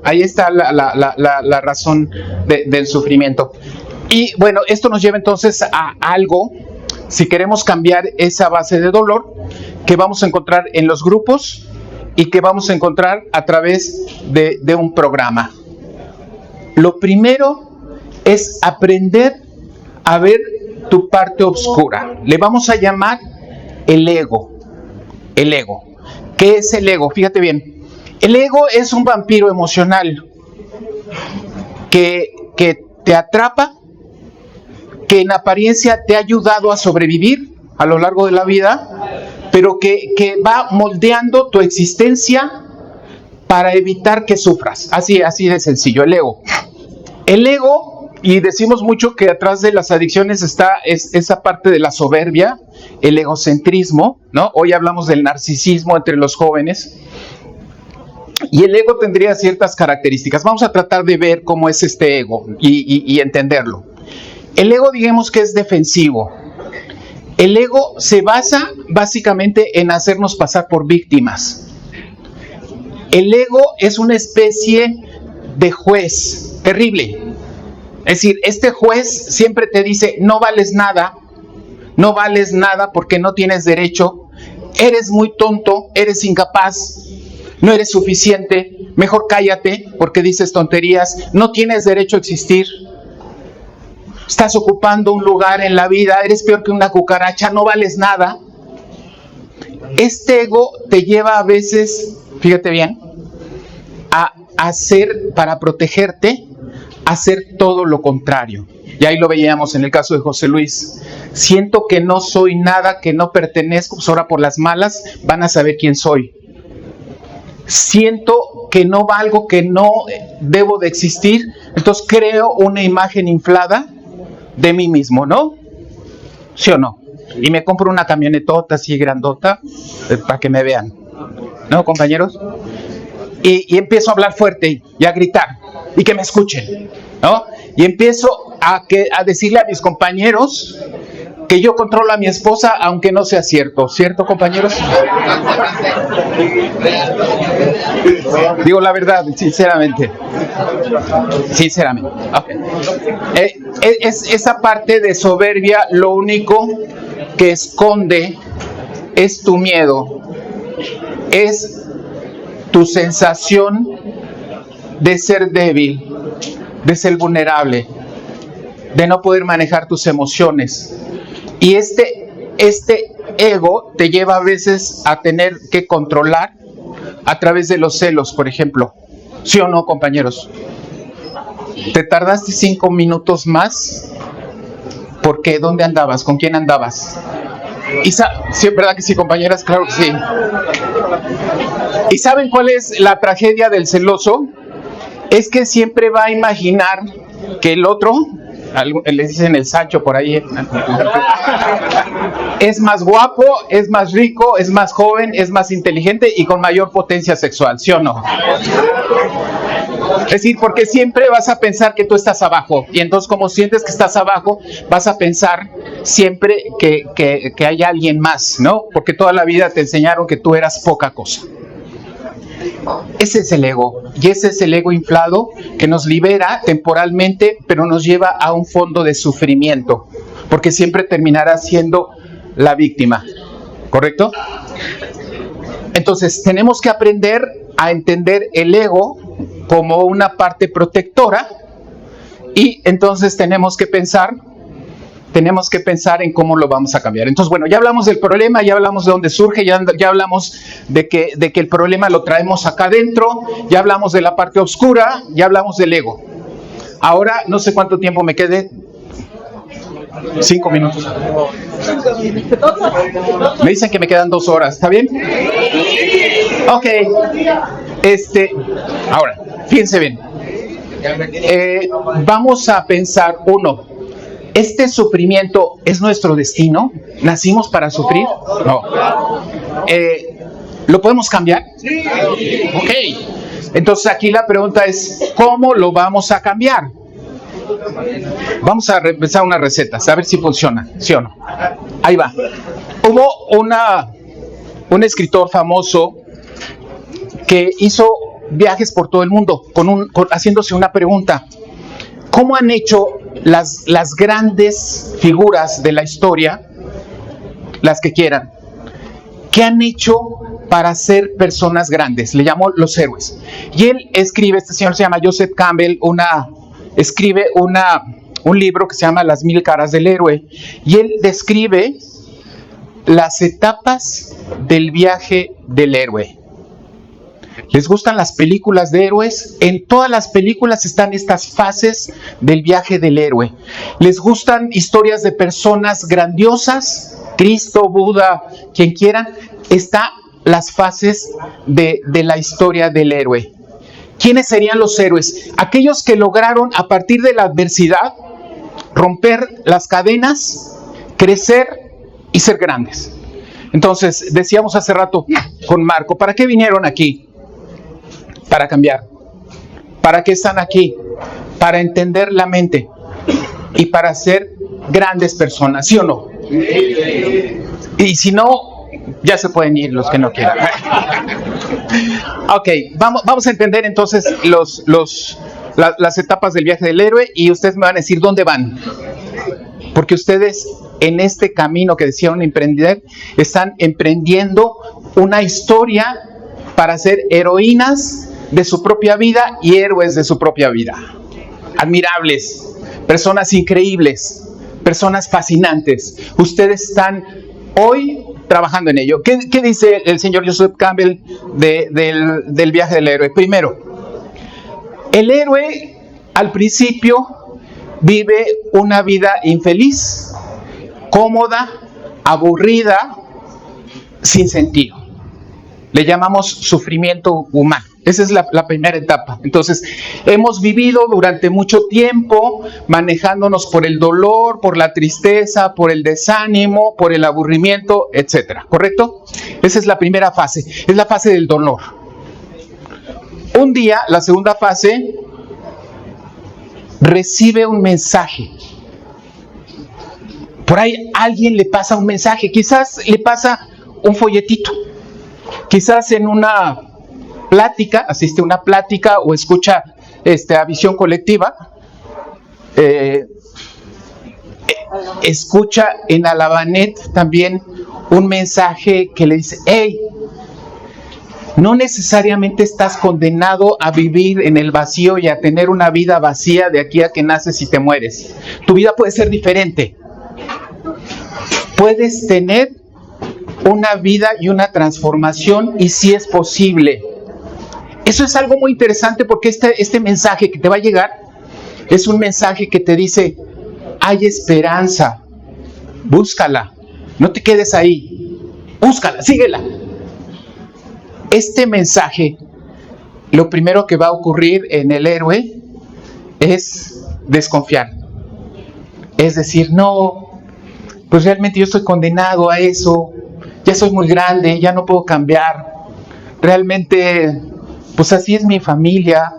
Ahí está la razón del sufrimiento. Y bueno, esto nos lleva entonces a algo, si queremos cambiar esa base de dolor, que vamos a encontrar en los grupos y que vamos a encontrar a través de un programa. Lo primero es aprender a ver tu parte oscura. Le vamos a llamar el ego. El ego. ¿Qué es el ego? Fíjate bien. El ego es un vampiro emocional que te atrapa, que en apariencia te ha ayudado a sobrevivir a lo largo de la vida, pero que va moldeando tu existencia para evitar que sufras. Así de sencillo, el ego. El ego, y decimos mucho que atrás de las adicciones está esa parte de la soberbia, el egocentrismo, ¿no? Hoy hablamos del narcisismo entre los jóvenes. Y el ego tendría ciertas características. Vamos a tratar de ver cómo es este ego y entenderlo. El ego, digamos que es defensivo. El ego se basa básicamente en hacernos pasar por víctimas. El ego es una especie de juez terrible. Es decir, este juez siempre te dice, no vales nada porque no tienes derecho, eres muy tonto, eres incapaz, no eres suficiente, mejor cállate porque dices tonterías, no tienes derecho a existir, estás ocupando un lugar en la vida, eres peor que una cucaracha, no vales nada. Este ego te lleva a veces, fíjate bien, a hacer, para protegerte, hacer todo lo contrario. Y ahí lo veíamos en el caso de José Luis. Siento que no soy nada, que no pertenezco, pues ahora por las malas van a saber quién soy. Siento que no valgo, que no debo de existir, entonces creo una imagen inflada de mí mismo, ¿no? ¿Sí o no? Y me compro una camionetota así grandota para que me vean, ¿no, compañeros? Y empiezo a hablar fuerte y a gritar y que me escuchen, ¿no? Y empiezo a decirle a mis compañeros que yo controlo a mi esposa, aunque no sea cierto. ¿Cierto, compañeros? Digo la verdad, sinceramente. Okay. Esa parte de soberbia, lo único que esconde es tu miedo, es tu sensación de ser débil, de ser vulnerable, de no poder manejar tus emociones. Y este ego te lleva a veces a tener que controlar a través de los celos, por ejemplo. ¿Sí o no, compañeros? ¿Te tardaste 5 minutos más? ¿Por qué? ¿Dónde andabas? ¿Con quién andabas? ¿Sí, verdad que sí, compañeras? Claro que sí. ¿Y saben cuál es la tragedia del celoso? Es que siempre va a imaginar que el otro, le dicen el Sancho por ahí, es más guapo, es más rico, es más joven, es más inteligente y con mayor potencia sexual, ¿sí o no? Es decir, porque siempre vas a pensar que tú estás abajo, y entonces como sientes que estás abajo, vas a pensar siempre que hay alguien más, ¿no? Porque toda la vida te enseñaron que tú eras poca cosa. Ese es el ego, y ese es el ego inflado que nos libera temporalmente, pero nos lleva a un fondo de sufrimiento, porque siempre terminará siendo la víctima, ¿correcto? Entonces tenemos que aprender a entender el ego como una parte protectora, y entonces tenemos que pensar en cómo lo vamos a cambiar. Entonces, bueno, ya hablamos del problema, ya hablamos de dónde surge, ya hablamos de que el problema lo traemos acá adentro, ya hablamos de la parte oscura, ya hablamos del ego. Ahora, no sé cuánto tiempo me quede. 5 minutos. Me dicen que me quedan 2 horas, ¿está bien? Ok. Ahora, fíjense bien. Vamos a pensar, ¿este sufrimiento es nuestro destino? ¿Nacimos para sufrir? No. ¿Lo podemos cambiar? Sí. Ok. Entonces aquí la pregunta es, ¿cómo lo vamos a cambiar? Vamos a empezar una receta, a ver si funciona, ¿sí o no? Ahí va. Hubo un escritor famoso que hizo viajes por todo el mundo haciéndose una pregunta. ¿Cómo han hecho las grandes figuras de la historia, las que quieran? ¿Qué han hecho para ser personas grandes? Le llamó los héroes. Y él escribe, este señor se llama Joseph Campbell, escribe un libro que se llama Las 1000 caras del héroe. Y él describe las etapas del viaje del héroe. ¿Les gustan las películas de héroes? En todas las películas están estas fases del viaje del héroe. ¿Les gustan historias de personas grandiosas? Cristo, Buda, quien quieran. Están las fases de la historia del héroe. ¿Quiénes serían los héroes? Aquellos que lograron, a partir de la adversidad, romper las cadenas, crecer y ser grandes. Entonces, decíamos hace rato con Marco, ¿para qué vinieron aquí? Para cambiar. ¿Para qué están aquí? Para entender la mente y para ser grandes personas, ¿sí o no? Y si no, ya se pueden ir los que no quieran. Ok, vamos a entender entonces las etapas del viaje del héroe y ustedes me van a decir dónde van. Porque ustedes en este camino que decían emprender, están emprendiendo una historia para ser heroínas de su propia vida y héroes de su propia vida. Admirables, personas increíbles, personas fascinantes. Ustedes están hoy trabajando en ello. ¿Qué dice el señor Joseph Campbell del viaje del héroe? Primero, el héroe al principio vive una vida infeliz, cómoda, aburrida, sin sentido. Le llamamos sufrimiento humano. Esa es la primera etapa. Entonces, hemos vivido durante mucho tiempo manejándonos por el dolor, por la tristeza, por el desánimo, por el aburrimiento, etcétera. ¿Correcto? Esa es la primera fase. Es la fase del dolor. Un día, la segunda fase, recibe un mensaje. Por ahí alguien le pasa un mensaje. Quizás le pasa un folletito. Quizás en una plática, asiste a una plática o escucha a visión colectiva, escucha en Alabanet también un mensaje que le dice: hey, no necesariamente estás condenado a vivir en el vacío y a tener una vida vacía de aquí a que naces y te mueres. Tu vida puede ser diferente. Puedes tener una vida y una transformación, y sí es posible. Eso es algo muy interesante porque este mensaje que te va a llegar es un mensaje que te dice: hay esperanza, búscala, no te quedes ahí, búscala, síguela. Este mensaje, lo primero que va a ocurrir en el héroe es desconfiar. Es decir, no, pues realmente yo estoy condenado a eso, ya soy muy grande, ya no puedo cambiar, realmente, pues así es mi familia.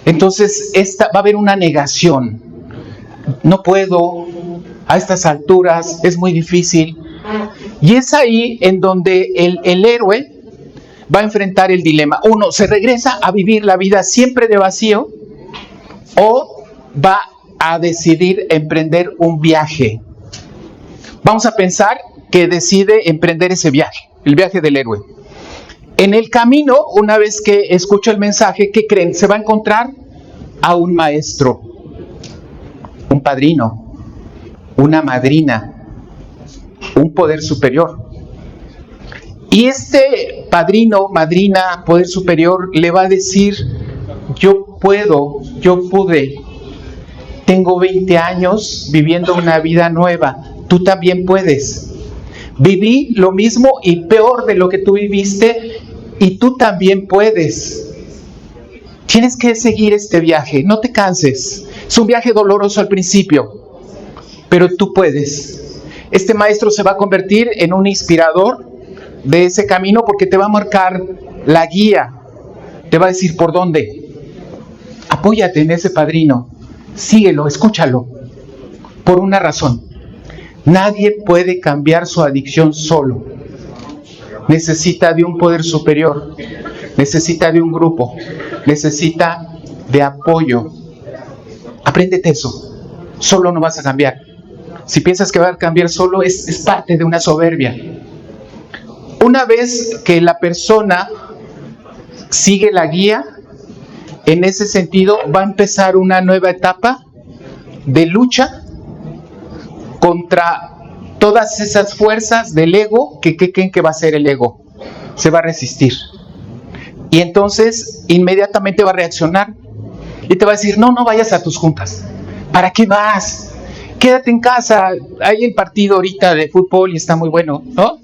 Entonces va a haber una negación. No puedo, a estas alturas es muy difícil. Y es ahí en donde el héroe va a enfrentar el dilema. Uno, ¿se regresa a vivir la vida siempre de vacío? ¿O va a decidir emprender un viaje? Vamos a pensar que decide emprender ese viaje, el viaje del héroe. En el camino, una vez que escucha el mensaje, ¿qué creen? Se va a encontrar a un maestro, un padrino, una madrina, un poder superior. Y este padrino, madrina, poder superior le va a decir: yo puedo, yo pude, tengo 20 años viviendo una vida nueva, tú también puedes. Viví lo mismo y peor de lo que tú viviste y tú también puedes. Tienes que seguir este viaje, no te canses. Es un viaje doloroso al principio, pero tú puedes. Este maestro se va a convertir en un inspirador de ese camino porque te va a marcar la guía, te va a decir por dónde. Apóyate en ese padrino, síguelo, escúchalo, por una razón. Nadie puede cambiar su adicción solo. Necesita de un poder superior, necesita de un grupo, necesita de apoyo. Apréndete eso. Solo no vas a cambiar. Si piensas que vas a cambiar solo, es parte de una soberbia. Una vez que la persona sigue la guía, en ese sentido va a empezar una nueva etapa de lucha contra todas esas fuerzas del ego, ¿qué creen que va a hacer el ego? Se va a resistir. Y entonces inmediatamente va a reaccionar y te va a decir, no vayas a tus juntas. ¿Para qué vas? Quédate en casa. Hay el partido ahorita de fútbol y está muy bueno, ¿no?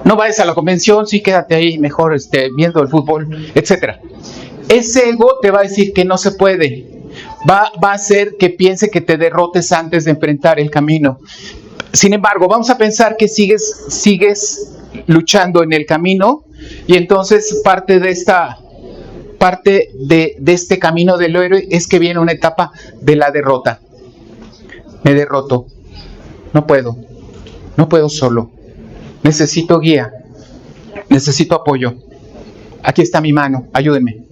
No vayas a la convención, sí, quédate ahí mejor viendo el fútbol, etcétera. Ese ego te va a decir que no se puede. Va a hacer que piense que te derrotes antes de enfrentar el camino. Sin embargo, vamos a pensar que sigues luchando en el camino, y entonces parte de este camino del héroe es que viene una etapa de la derrota. Me derroto. No puedo solo. Necesito guía. Necesito apoyo. Aquí está mi mano, ayúdenme.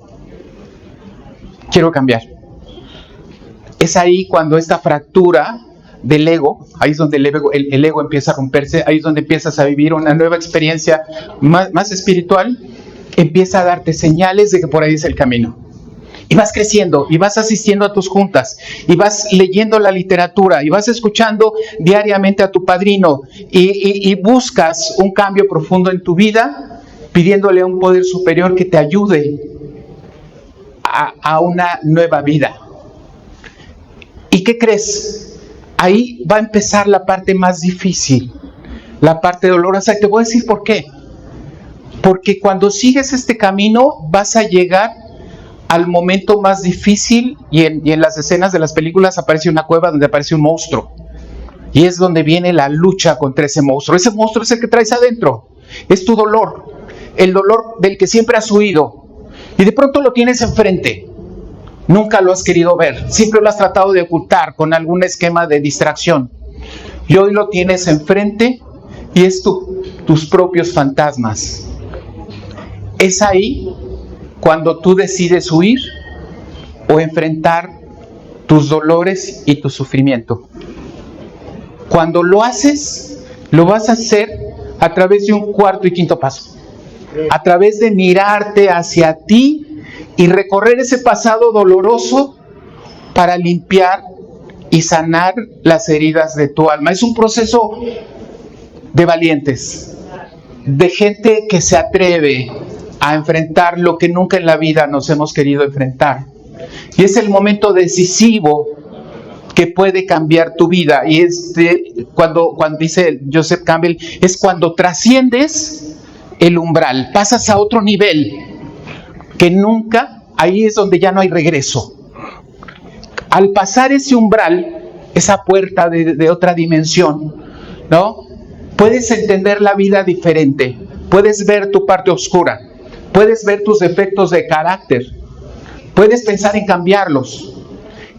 Quiero cambiar. Es ahí cuando esta fractura del ego, ahí es donde el ego empieza a romperse, ahí es donde empiezas a vivir una nueva experiencia más espiritual, empieza a darte señales de que por ahí es el camino. Y vas creciendo, y vas asistiendo a tus juntas, y vas leyendo la literatura, y vas escuchando diariamente a tu padrino, y buscas un cambio profundo en tu vida, pidiéndole a un poder superior que te ayude a una nueva vida. ¿Y qué crees? Ahí va a empezar la parte más difícil, la parte dolorosa, y te voy a decir por qué. Porque cuando sigues este camino vas a llegar al momento más difícil, y en las escenas de las películas aparece una cueva donde aparece un monstruo, y es donde viene la lucha contra ese monstruo. Ese monstruo es el que traes adentro, es tu dolor, el dolor del que siempre has huido, y de pronto lo tienes enfrente. Nunca lo has querido ver, siempre lo has tratado de ocultar con algún esquema de distracción, y hoy lo tienes enfrente, y es tus propios fantasmas. Es ahí cuando tú decides huir o enfrentar tus dolores y tu sufrimiento. Cuando lo haces, lo vas a hacer a través de un cuarto y quinto paso, a través de mirarte hacia ti y recorrer ese pasado doloroso para limpiar y sanar las heridas de tu alma. Es un proceso de valientes, de gente que se atreve a enfrentar lo que nunca en la vida nos hemos querido enfrentar. Y es el momento decisivo que puede cambiar tu vida. Y cuando dice Joseph Campbell, es cuando trasciendes el umbral, pasas a otro nivel, que nunca, ahí es donde ya no hay regreso. Al pasar ese umbral, esa puerta de otra dimensión, ¿no? Puedes entender la vida diferente, puedes ver tu parte oscura, puedes ver tus defectos de carácter, puedes pensar en cambiarlos.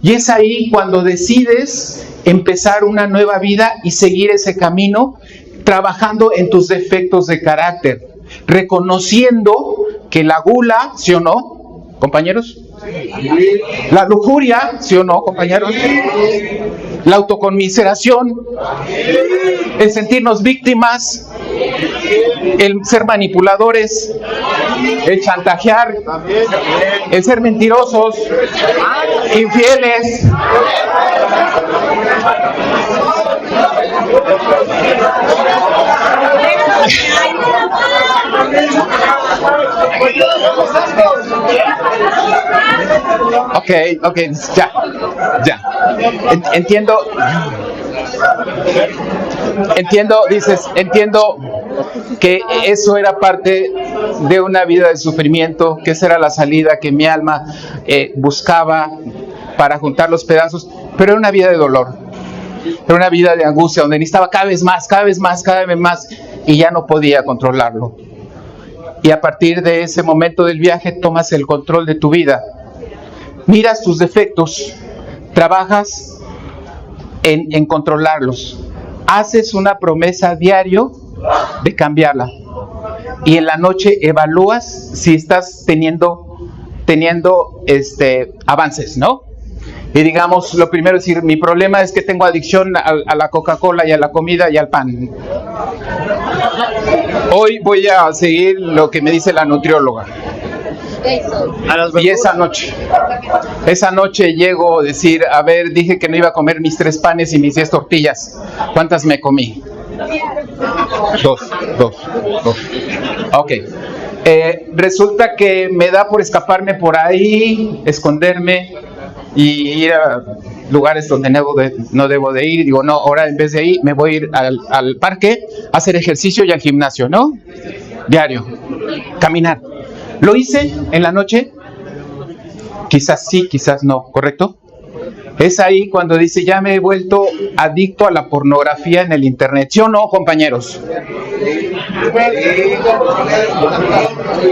Y es ahí cuando decides empezar una nueva vida y seguir ese camino, trabajando en tus defectos de carácter, reconociendo que la gula, ¿sí o no, compañeros? La lujuria, ¿sí o no, compañeros? La autoconmiseración, el sentirnos víctimas, el ser manipuladores, el chantajear, el ser mentirosos, infieles. Ok, ya. Entiendo que eso era parte de una vida de sufrimiento, que esa era la salida que mi alma buscaba para juntar los pedazos, pero era una vida de dolor, era una vida de angustia, donde necesitaba cada vez más, y ya no podía controlarlo. Y a partir de ese momento del viaje tomas el control de tu vida, miras tus defectos, trabajas en controlarlos, haces una promesa diario de cambiarla, y en la noche evalúas si estás teniendo avances, ¿no? Y digamos, lo primero es decir, mi problema es que tengo adicción a la Coca-Cola y a la comida y al pan. Hoy voy a seguir lo que me dice la nutrióloga. Y esa noche llego a decir, a ver, dije que no iba a comer mis 3 panes y mis 10 tortillas. ¿Cuántas me comí? 2. Ok. Resulta que me da por escaparme por ahí, esconderme y ir a lugares donde no debo de ir. Digo, no, ahora en vez de ahí me voy a ir al parque a hacer ejercicio y al gimnasio, ¿no? Diario. Caminar. ¿Lo hice en la noche? Quizás sí, quizás no, ¿correcto? Es ahí cuando dice, ya me he vuelto adicto a la pornografía en el internet. ¿Sí o no, compañeros?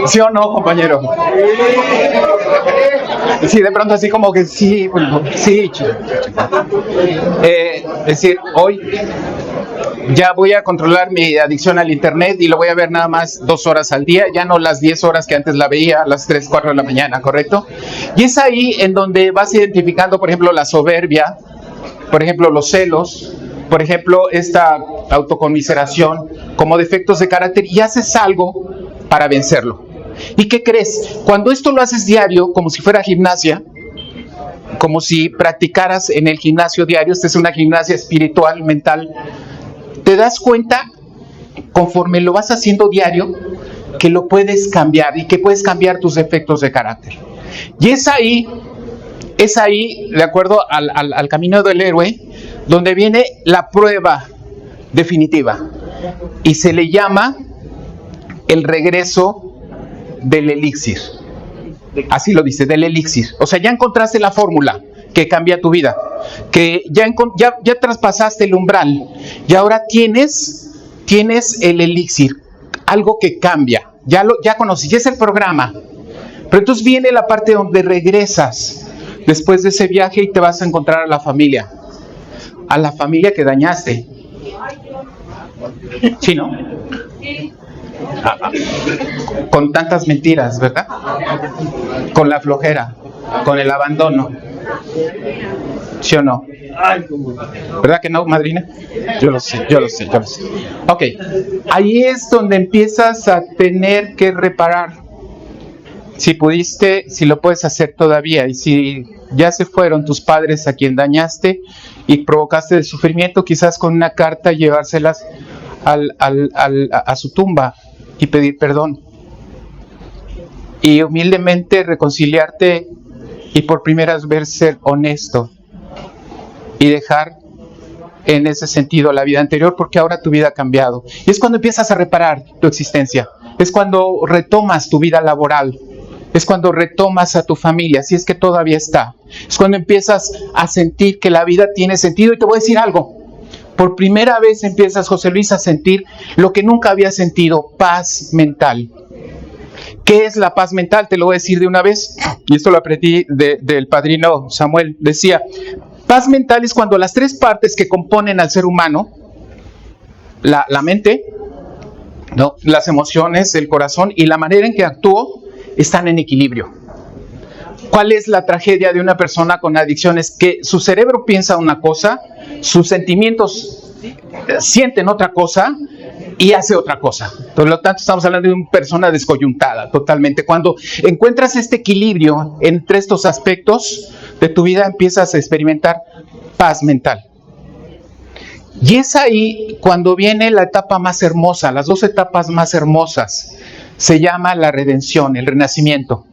¿Sí o no, compañeros? Sí, de pronto así como que sí, sí. Es decir, hoy ya voy a controlar mi adicción al internet y lo voy a ver nada más 2 horas al día, ya no las 10 horas que antes la veía a las 3, 4 de la mañana, ¿correcto? Y es ahí en donde vas identificando, por ejemplo, la soberbia, por ejemplo, los celos, por ejemplo, esta autoconmiseración como defectos de carácter, y haces algo para vencerlo. ¿Y qué crees? Cuando esto lo haces diario, como si fuera gimnasia, como si practicaras en el gimnasio diario, esta es una gimnasia espiritual, mental, te das cuenta, conforme lo vas haciendo diario, que lo puedes cambiar y que puedes cambiar tus defectos de carácter. Y es ahí, de acuerdo al camino del héroe, donde viene la prueba definitiva. Y se le llama el regreso del elixir. Así lo dice, del elixir. O sea, ya encontraste la fórmula que cambia tu vida, que ya traspasaste el umbral y ahora tienes el elixir, algo que cambia, ya conocí, ya es el programa. Pero entonces viene la parte donde regresas después de ese viaje y te vas a encontrar a la familia que dañaste. ¿Sí, no? Con tantas mentiras, ¿verdad? Con la flojera, con el abandono. ¿Sí o no? ¿Verdad que no, madrina? Yo lo sé. Ok, ahí es donde empiezas a tener que reparar. Si pudiste, si lo puedes hacer todavía, y si ya se fueron tus padres a quien dañaste y provocaste el sufrimiento, quizás con una carta llevárselas a su tumba y pedir perdón. Y humildemente reconciliarte y por primera vez ser honesto y dejar en ese sentido la vida anterior, porque ahora tu vida ha cambiado. Y es cuando empiezas a reparar tu existencia, es cuando retomas tu vida laboral, es cuando retomas a tu familia, si es que todavía está. Es cuando empiezas a sentir que la vida tiene sentido. Y te voy a decir algo, por primera vez empiezas, José Luis, a sentir lo que nunca había sentido, paz mental. ¿Qué es la paz mental? Te lo voy a decir de una vez, y esto lo aprendí del padrino Samuel. Decía, paz mental es cuando las 3 partes que componen al ser humano, la mente, ¿no?, las emociones, el corazón y la manera en que actúo, están en equilibrio. ¿Cuál es la tragedia de una persona con adicciones? Que su cerebro piensa una cosa, sus sentimientos sienten otra cosa y hace otra cosa. Por lo tanto, estamos hablando de una persona descoyuntada totalmente. Cuando encuentras este equilibrio entre estos aspectos de tu vida, empiezas a experimentar paz mental. Y es ahí cuando viene la etapa más hermosa, las 2 etapas más hermosas. Se llama la redención, el renacimiento.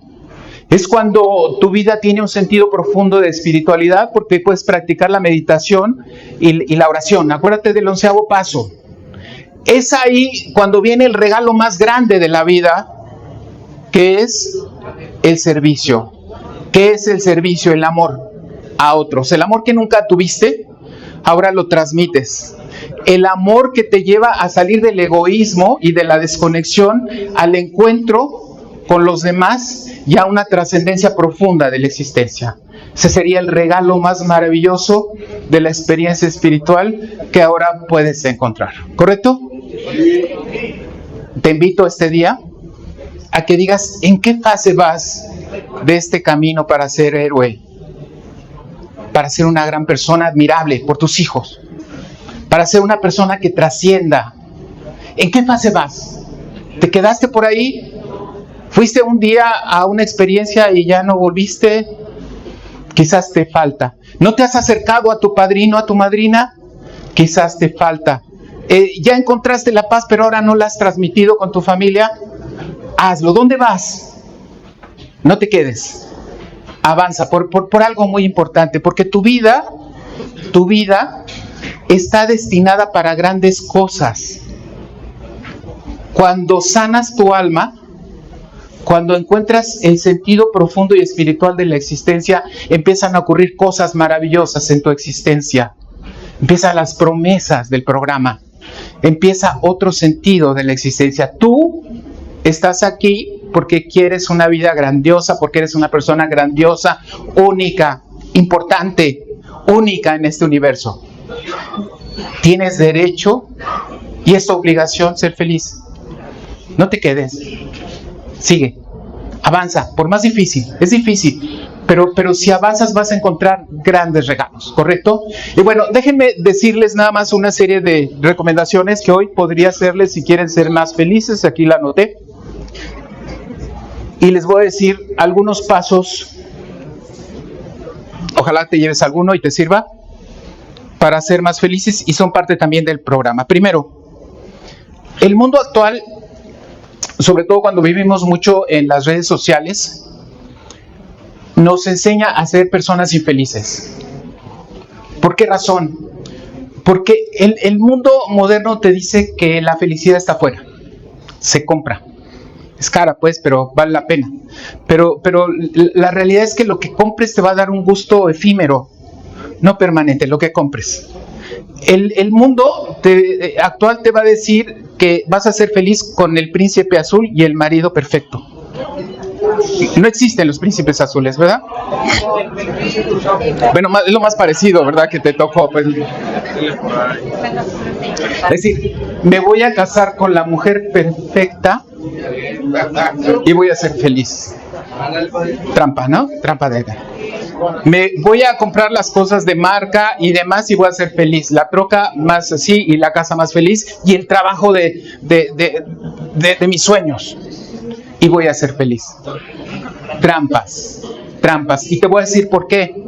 Es cuando tu vida tiene un sentido profundo de espiritualidad, porque puedes practicar la meditación y la oración. Acuérdate del 11º paso. Es ahí cuando viene el regalo más grande de la vida, que es el servicio. ¿Qué es el servicio? El amor a otros. El amor que nunca tuviste, ahora lo transmites. El amor que te lleva a salir del egoísmo y de la desconexión al encuentro con los demás y a una trascendencia profunda de la existencia. Ese sería el regalo más maravilloso de la experiencia espiritual que ahora puedes encontrar. ¿Correcto? Te invito este día a que digas en qué fase vas de este camino para ser héroe, para ser una gran persona admirable por tus hijos, para ser una persona que trascienda. ¿En qué fase vas? ¿Te quedaste por ahí? Fuiste un día a una experiencia y ya no volviste, quizás te falta. ¿No te has acercado a tu padrino, a tu madrina? Quizás te falta. Ya encontraste la paz, pero ahora no la has transmitido con tu familia. Hazlo. ¿Dónde vas? No te quedes. Avanza por algo muy importante, porque tu vida está destinada para grandes cosas. Cuando sanas tu alma, cuando encuentras el sentido profundo y espiritual de la existencia, empiezan a ocurrir cosas maravillosas en tu existencia. Empiezan las promesas del programa. Empieza otro sentido de la existencia. Tú estás aquí porque quieres una vida grandiosa, porque eres una persona grandiosa, única, importante, única en este universo. Tienes derecho y es tu obligación ser feliz. No te quedes. Sigue. Avanza. Por más difícil. Es difícil. Pero si avanzas vas a encontrar grandes regalos, ¿correcto? Y bueno, déjenme decirles nada más una serie de recomendaciones que hoy podría hacerles si quieren ser más felices. Aquí la anoté. Y les voy a decir algunos pasos. Ojalá te lleves alguno y te sirva para ser más felices, y son parte también del programa. Primero, el mundo actual, sobre todo cuando vivimos mucho en las redes sociales, nos enseña a ser personas infelices. ¿Por qué razón? Porque el mundo moderno te dice que la felicidad está afuera, se compra. Es cara, pues, pero vale la pena. Pero la realidad es que lo que compres te va a dar un gusto efímero, no permanente, lo que compres. El mundo actual te va a decir que vas a ser feliz con el príncipe azul y el marido perfecto. No existen los príncipes azules, ¿verdad? Bueno, es lo más parecido, ¿verdad? Que te tocó, pues. Es decir, me voy a casar con la mujer perfecta y voy a ser feliz. Trampa, ¿no? Trampa de ella. Me voy a comprar las cosas de marca y demás y voy a ser feliz. La troca más así y la casa más feliz y el trabajo de mis sueños. Y voy a ser feliz. Trampas. Y te voy a decir por qué.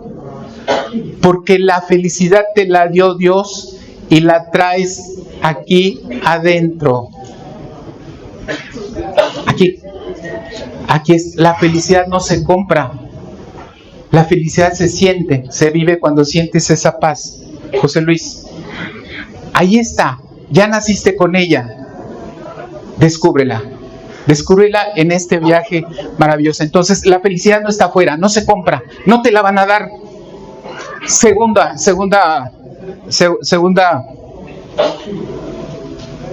Porque la felicidad te la dio Dios y la traes aquí adentro. Aquí es, la felicidad no se compra. La felicidad se siente, se vive cuando sientes esa paz. José Luis, ahí está, ya naciste con ella. Descúbrela en este viaje maravilloso. Entonces, la felicidad no está afuera, no se compra, no te la van a dar. Segunda,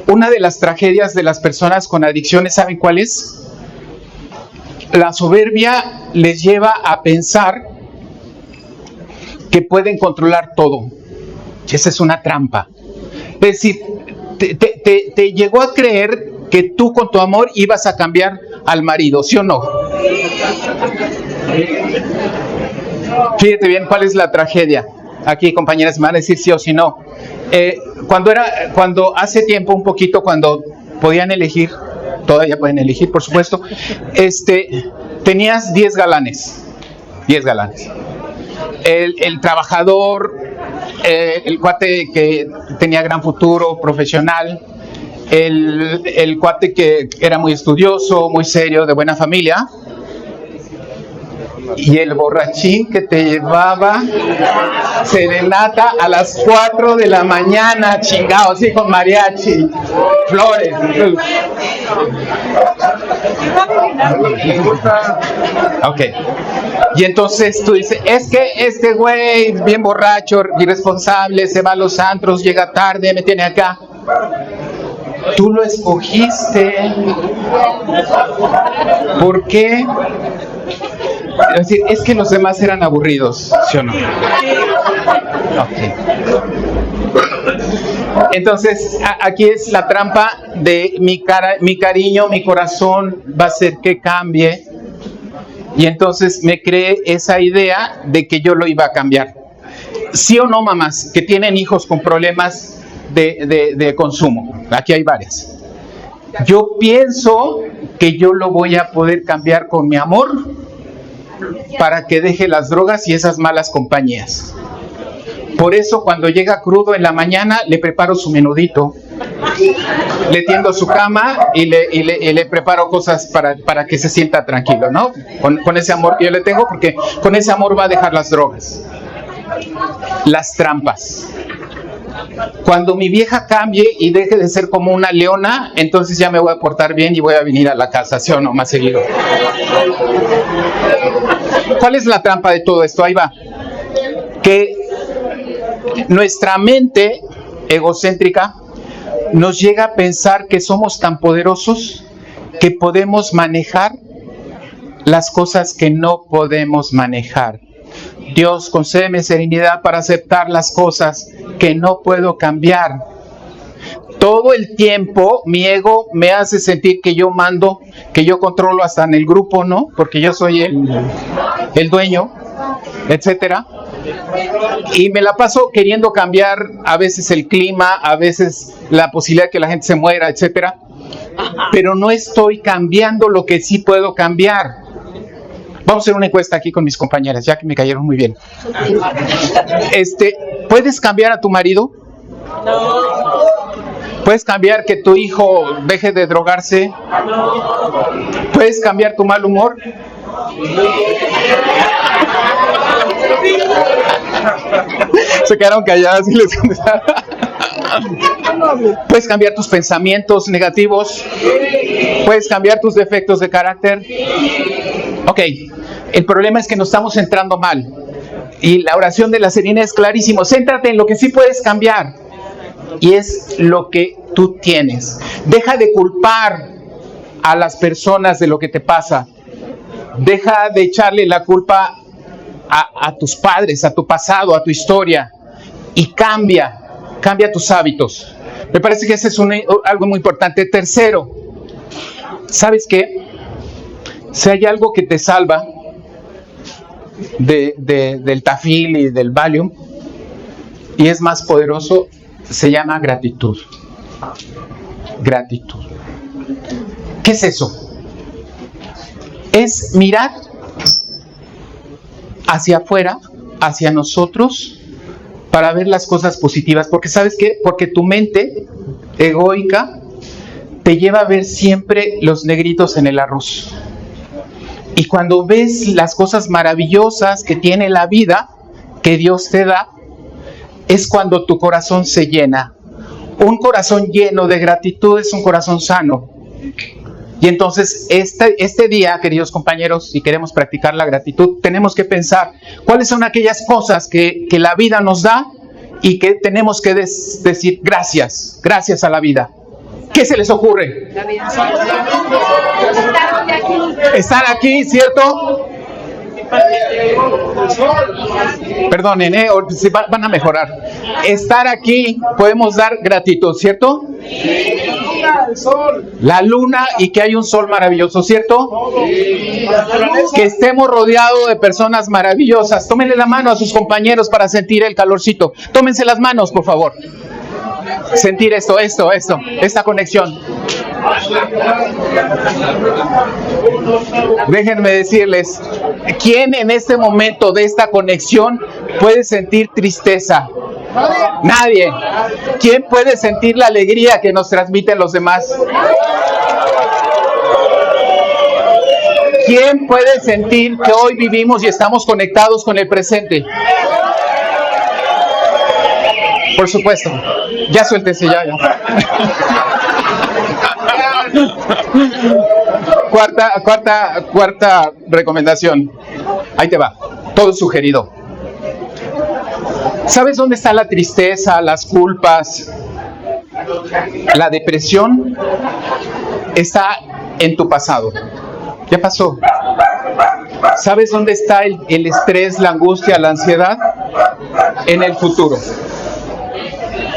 una de las tragedias de las personas con adicciones, ¿saben cuál es? La soberbia les lleva a pensar que pueden controlar todo. Y esa es una trampa. Es decir, te llegó a creer que tú con tu amor ibas a cambiar al marido, ¿sí o no? Fíjate bien cuál es la tragedia. Aquí, compañeras, me van a decir sí o sí no. Cuando hace tiempo, un poquito, cuando podían elegir, todavía pueden elegir, por supuesto, tenías 10 galanes. 10 galanes. El trabajador, el cuate que tenía gran futuro profesional, el cuate que era muy estudioso, muy serio, de buena familia, y el borrachín que te llevaba serenata a las 4 de la mañana, chingado, así con mariachi, flores. Ok. Y entonces tú dices, es que este güey bien borracho, irresponsable, se va a los antros, llega tarde, me tiene acá. Tú lo escogiste. ¿Por qué? Es decir, es que los demás eran aburridos, ¿sí o no? Okay. Entonces, aquí es la trampa de mi cariño, mi corazón va a hacer que cambie. Y entonces me creé esa idea de que yo lo iba a cambiar. ¿Sí o no, mamás que tienen hijos con problemas de consumo? Aquí hay varias. Yo pienso que yo lo voy a poder cambiar con mi amor para que deje las drogas y esas malas compañías. Por eso cuando llega crudo en la mañana le preparo su menudito, le tiendo su cama y le preparo cosas para que se sienta tranquilo, ¿no? Con ese amor que yo le tengo, porque con ese amor va a dejar las drogas. Las trampas. Cuando mi vieja cambie y deje de ser como una leona, entonces ya me voy a portar bien y voy a venir a la casa, ¿sí o no? Más seguido. ¿Cuál es la trampa de todo esto? Ahí va. Que nuestra mente egocéntrica nos llega a pensar que somos tan poderosos que podemos manejar las cosas que no podemos manejar. Dios, concédeme serenidad para aceptar las cosas que no puedo cambiar. Todo el tiempo mi ego me hace sentir que yo mando, que yo controlo hasta en el grupo, ¿no? Porque yo soy el dueño, etcétera. Y me la paso queriendo cambiar a veces el clima, a veces la posibilidad de que la gente se muera, etcétera. Pero no estoy cambiando lo que sí puedo cambiar. Vamos a hacer una encuesta aquí con mis compañeras, ya que me cayeron muy bien. ¿Puedes cambiar a tu marido? No. ¿Puedes cambiar que tu hijo deje de drogarse? No. ¿Puedes cambiar tu mal humor? Se quedaron calladas y les contestaron. ¿Puedes cambiar tus pensamientos negativos? ¿Puedes cambiar tus defectos de carácter? Ok, el problema es que nos estamos centrando mal. Y la oración de la serenidad es clarísimo. Céntrate en lo que sí puedes cambiar. Y es lo que tú tienes. Deja de culpar a las personas de lo que te pasa. Deja de echarle la culpa a tus padres, a tu pasado, a tu historia. Y cambia tus hábitos. Me parece que ese es algo muy importante. Tercero, ¿sabes qué? Si hay algo que te salva del Tafil y del Valium, y es más poderoso, se llama gratitud. Gratitud. ¿Qué es eso? Es mirar hacia afuera, hacia nosotros, para ver las cosas positivas. Porque ¿sabes qué? Porque tu mente egoica te lleva a ver siempre los negritos en el arroz. Y cuando ves las cosas maravillosas que tiene la vida, que Dios te da, es cuando tu corazón se llena. Un corazón lleno de gratitud es un corazón sano. Y entonces este día, queridos compañeros, si queremos practicar la gratitud, tenemos que pensar cuáles son aquellas cosas que la vida nos da y que tenemos que decir gracias a la vida. ¿Qué se les ocurre? Estar aquí, ¿cierto? Perdonen, van a mejorar. Estar aquí, podemos dar gratitud, ¿cierto? La luna y que hay un sol maravilloso, ¿cierto? Que estemos rodeados de personas maravillosas. Tómenle la mano a sus compañeros para sentir el calorcito. Tómense las manos, por favor. Sentir esta conexión. Déjenme decirles, ¿quién en este momento de esta conexión puede sentir tristeza? Nadie. ¿Quién puede sentir la alegría que nos transmiten los demás? ¿Quién puede sentir que hoy vivimos y estamos conectados con el presente? Por supuesto. Ya suéltese, ya. Cuarta recomendación. Ahí te va. Todo sugerido. ¿Sabes dónde está la tristeza, las culpas, la depresión? Está en tu pasado. Ya pasó. ¿Sabes dónde está el estrés, la angustia, la ansiedad? En el futuro.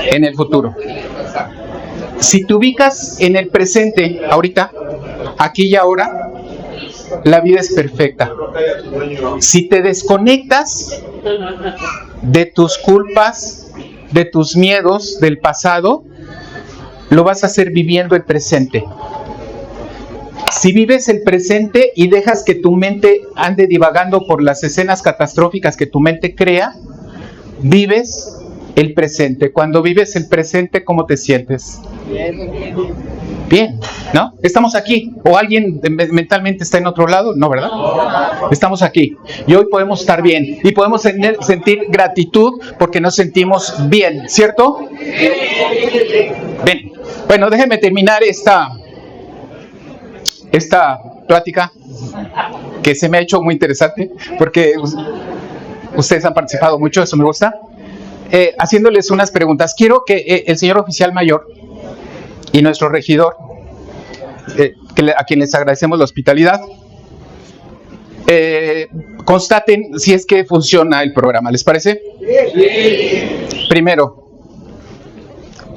En el futuro. Si te ubicas en el presente, ahorita, aquí y ahora, la vida es perfecta. Si te desconectas de tus culpas, de tus miedos del pasado, lo vas a hacer viviendo el presente. Si vives el presente y dejas que tu mente ande divagando por las escenas catastróficas que tu mente crea, vives el presente. Cuando vives el presente, ¿cómo te sientes? Bien, ¿no? Estamos aquí. ¿O alguien mentalmente está en otro lado? No, ¿verdad? Estamos aquí. Y hoy podemos estar bien. Y podemos sentir gratitud porque nos sentimos bien, ¿cierto? Bien. Bueno, déjenme terminar esta plática que se me ha hecho muy interesante porque ustedes han participado mucho, eso me gusta. Haciéndoles unas preguntas. Quiero que el señor oficial mayor y nuestro regidor, a quien les agradecemos la hospitalidad, constaten si es que funciona el programa. ¿Les parece? Sí. Primero,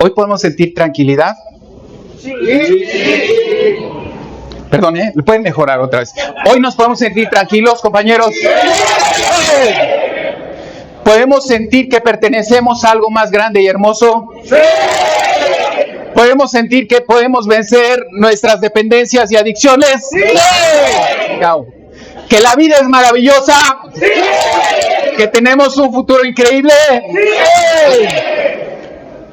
¿hoy podemos sentir tranquilidad? Sí. Perdón, pueden mejorar otra vez. ¿Hoy nos podemos sentir tranquilos, compañeros? Sí. ¿Podemos sentir que pertenecemos a algo más grande y hermoso? Sí. ¿Podemos sentir que podemos vencer nuestras dependencias y adicciones? Sí. ¿Que la vida es maravillosa? Sí. ¿Que tenemos un futuro increíble? Sí.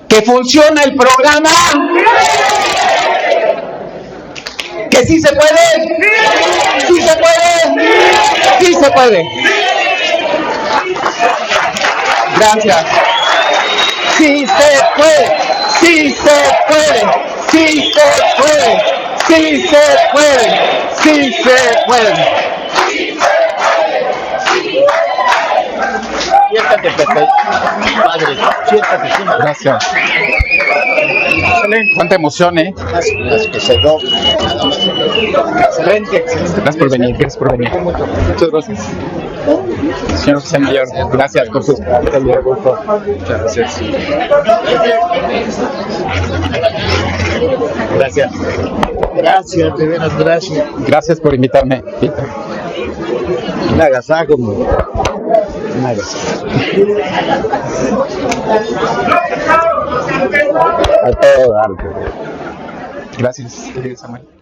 ¿Que funciona el programa? ¿Que sí se puede? ¿Sí se puede? ¡Sí se puede! Gracias. ¡Sí se puede! ¡Sí se puede! ¡Sí se puede! ¡Sí se puede! ¡Sí se puede! Siéntate, Pepe. Padre, siéntate. Gracias. Cuánta emoción, ¿eh? Las que se do. Excelente. Gracias por venir, Muchas gracias. Señor oficial mayor, gracias por sus palabras. Muchas gracias. Gracias. Gracias, de veras, gracias. Gracias por invitarme. Un agasajo. Un agasajo. A todo dar. Gracias, Samuel.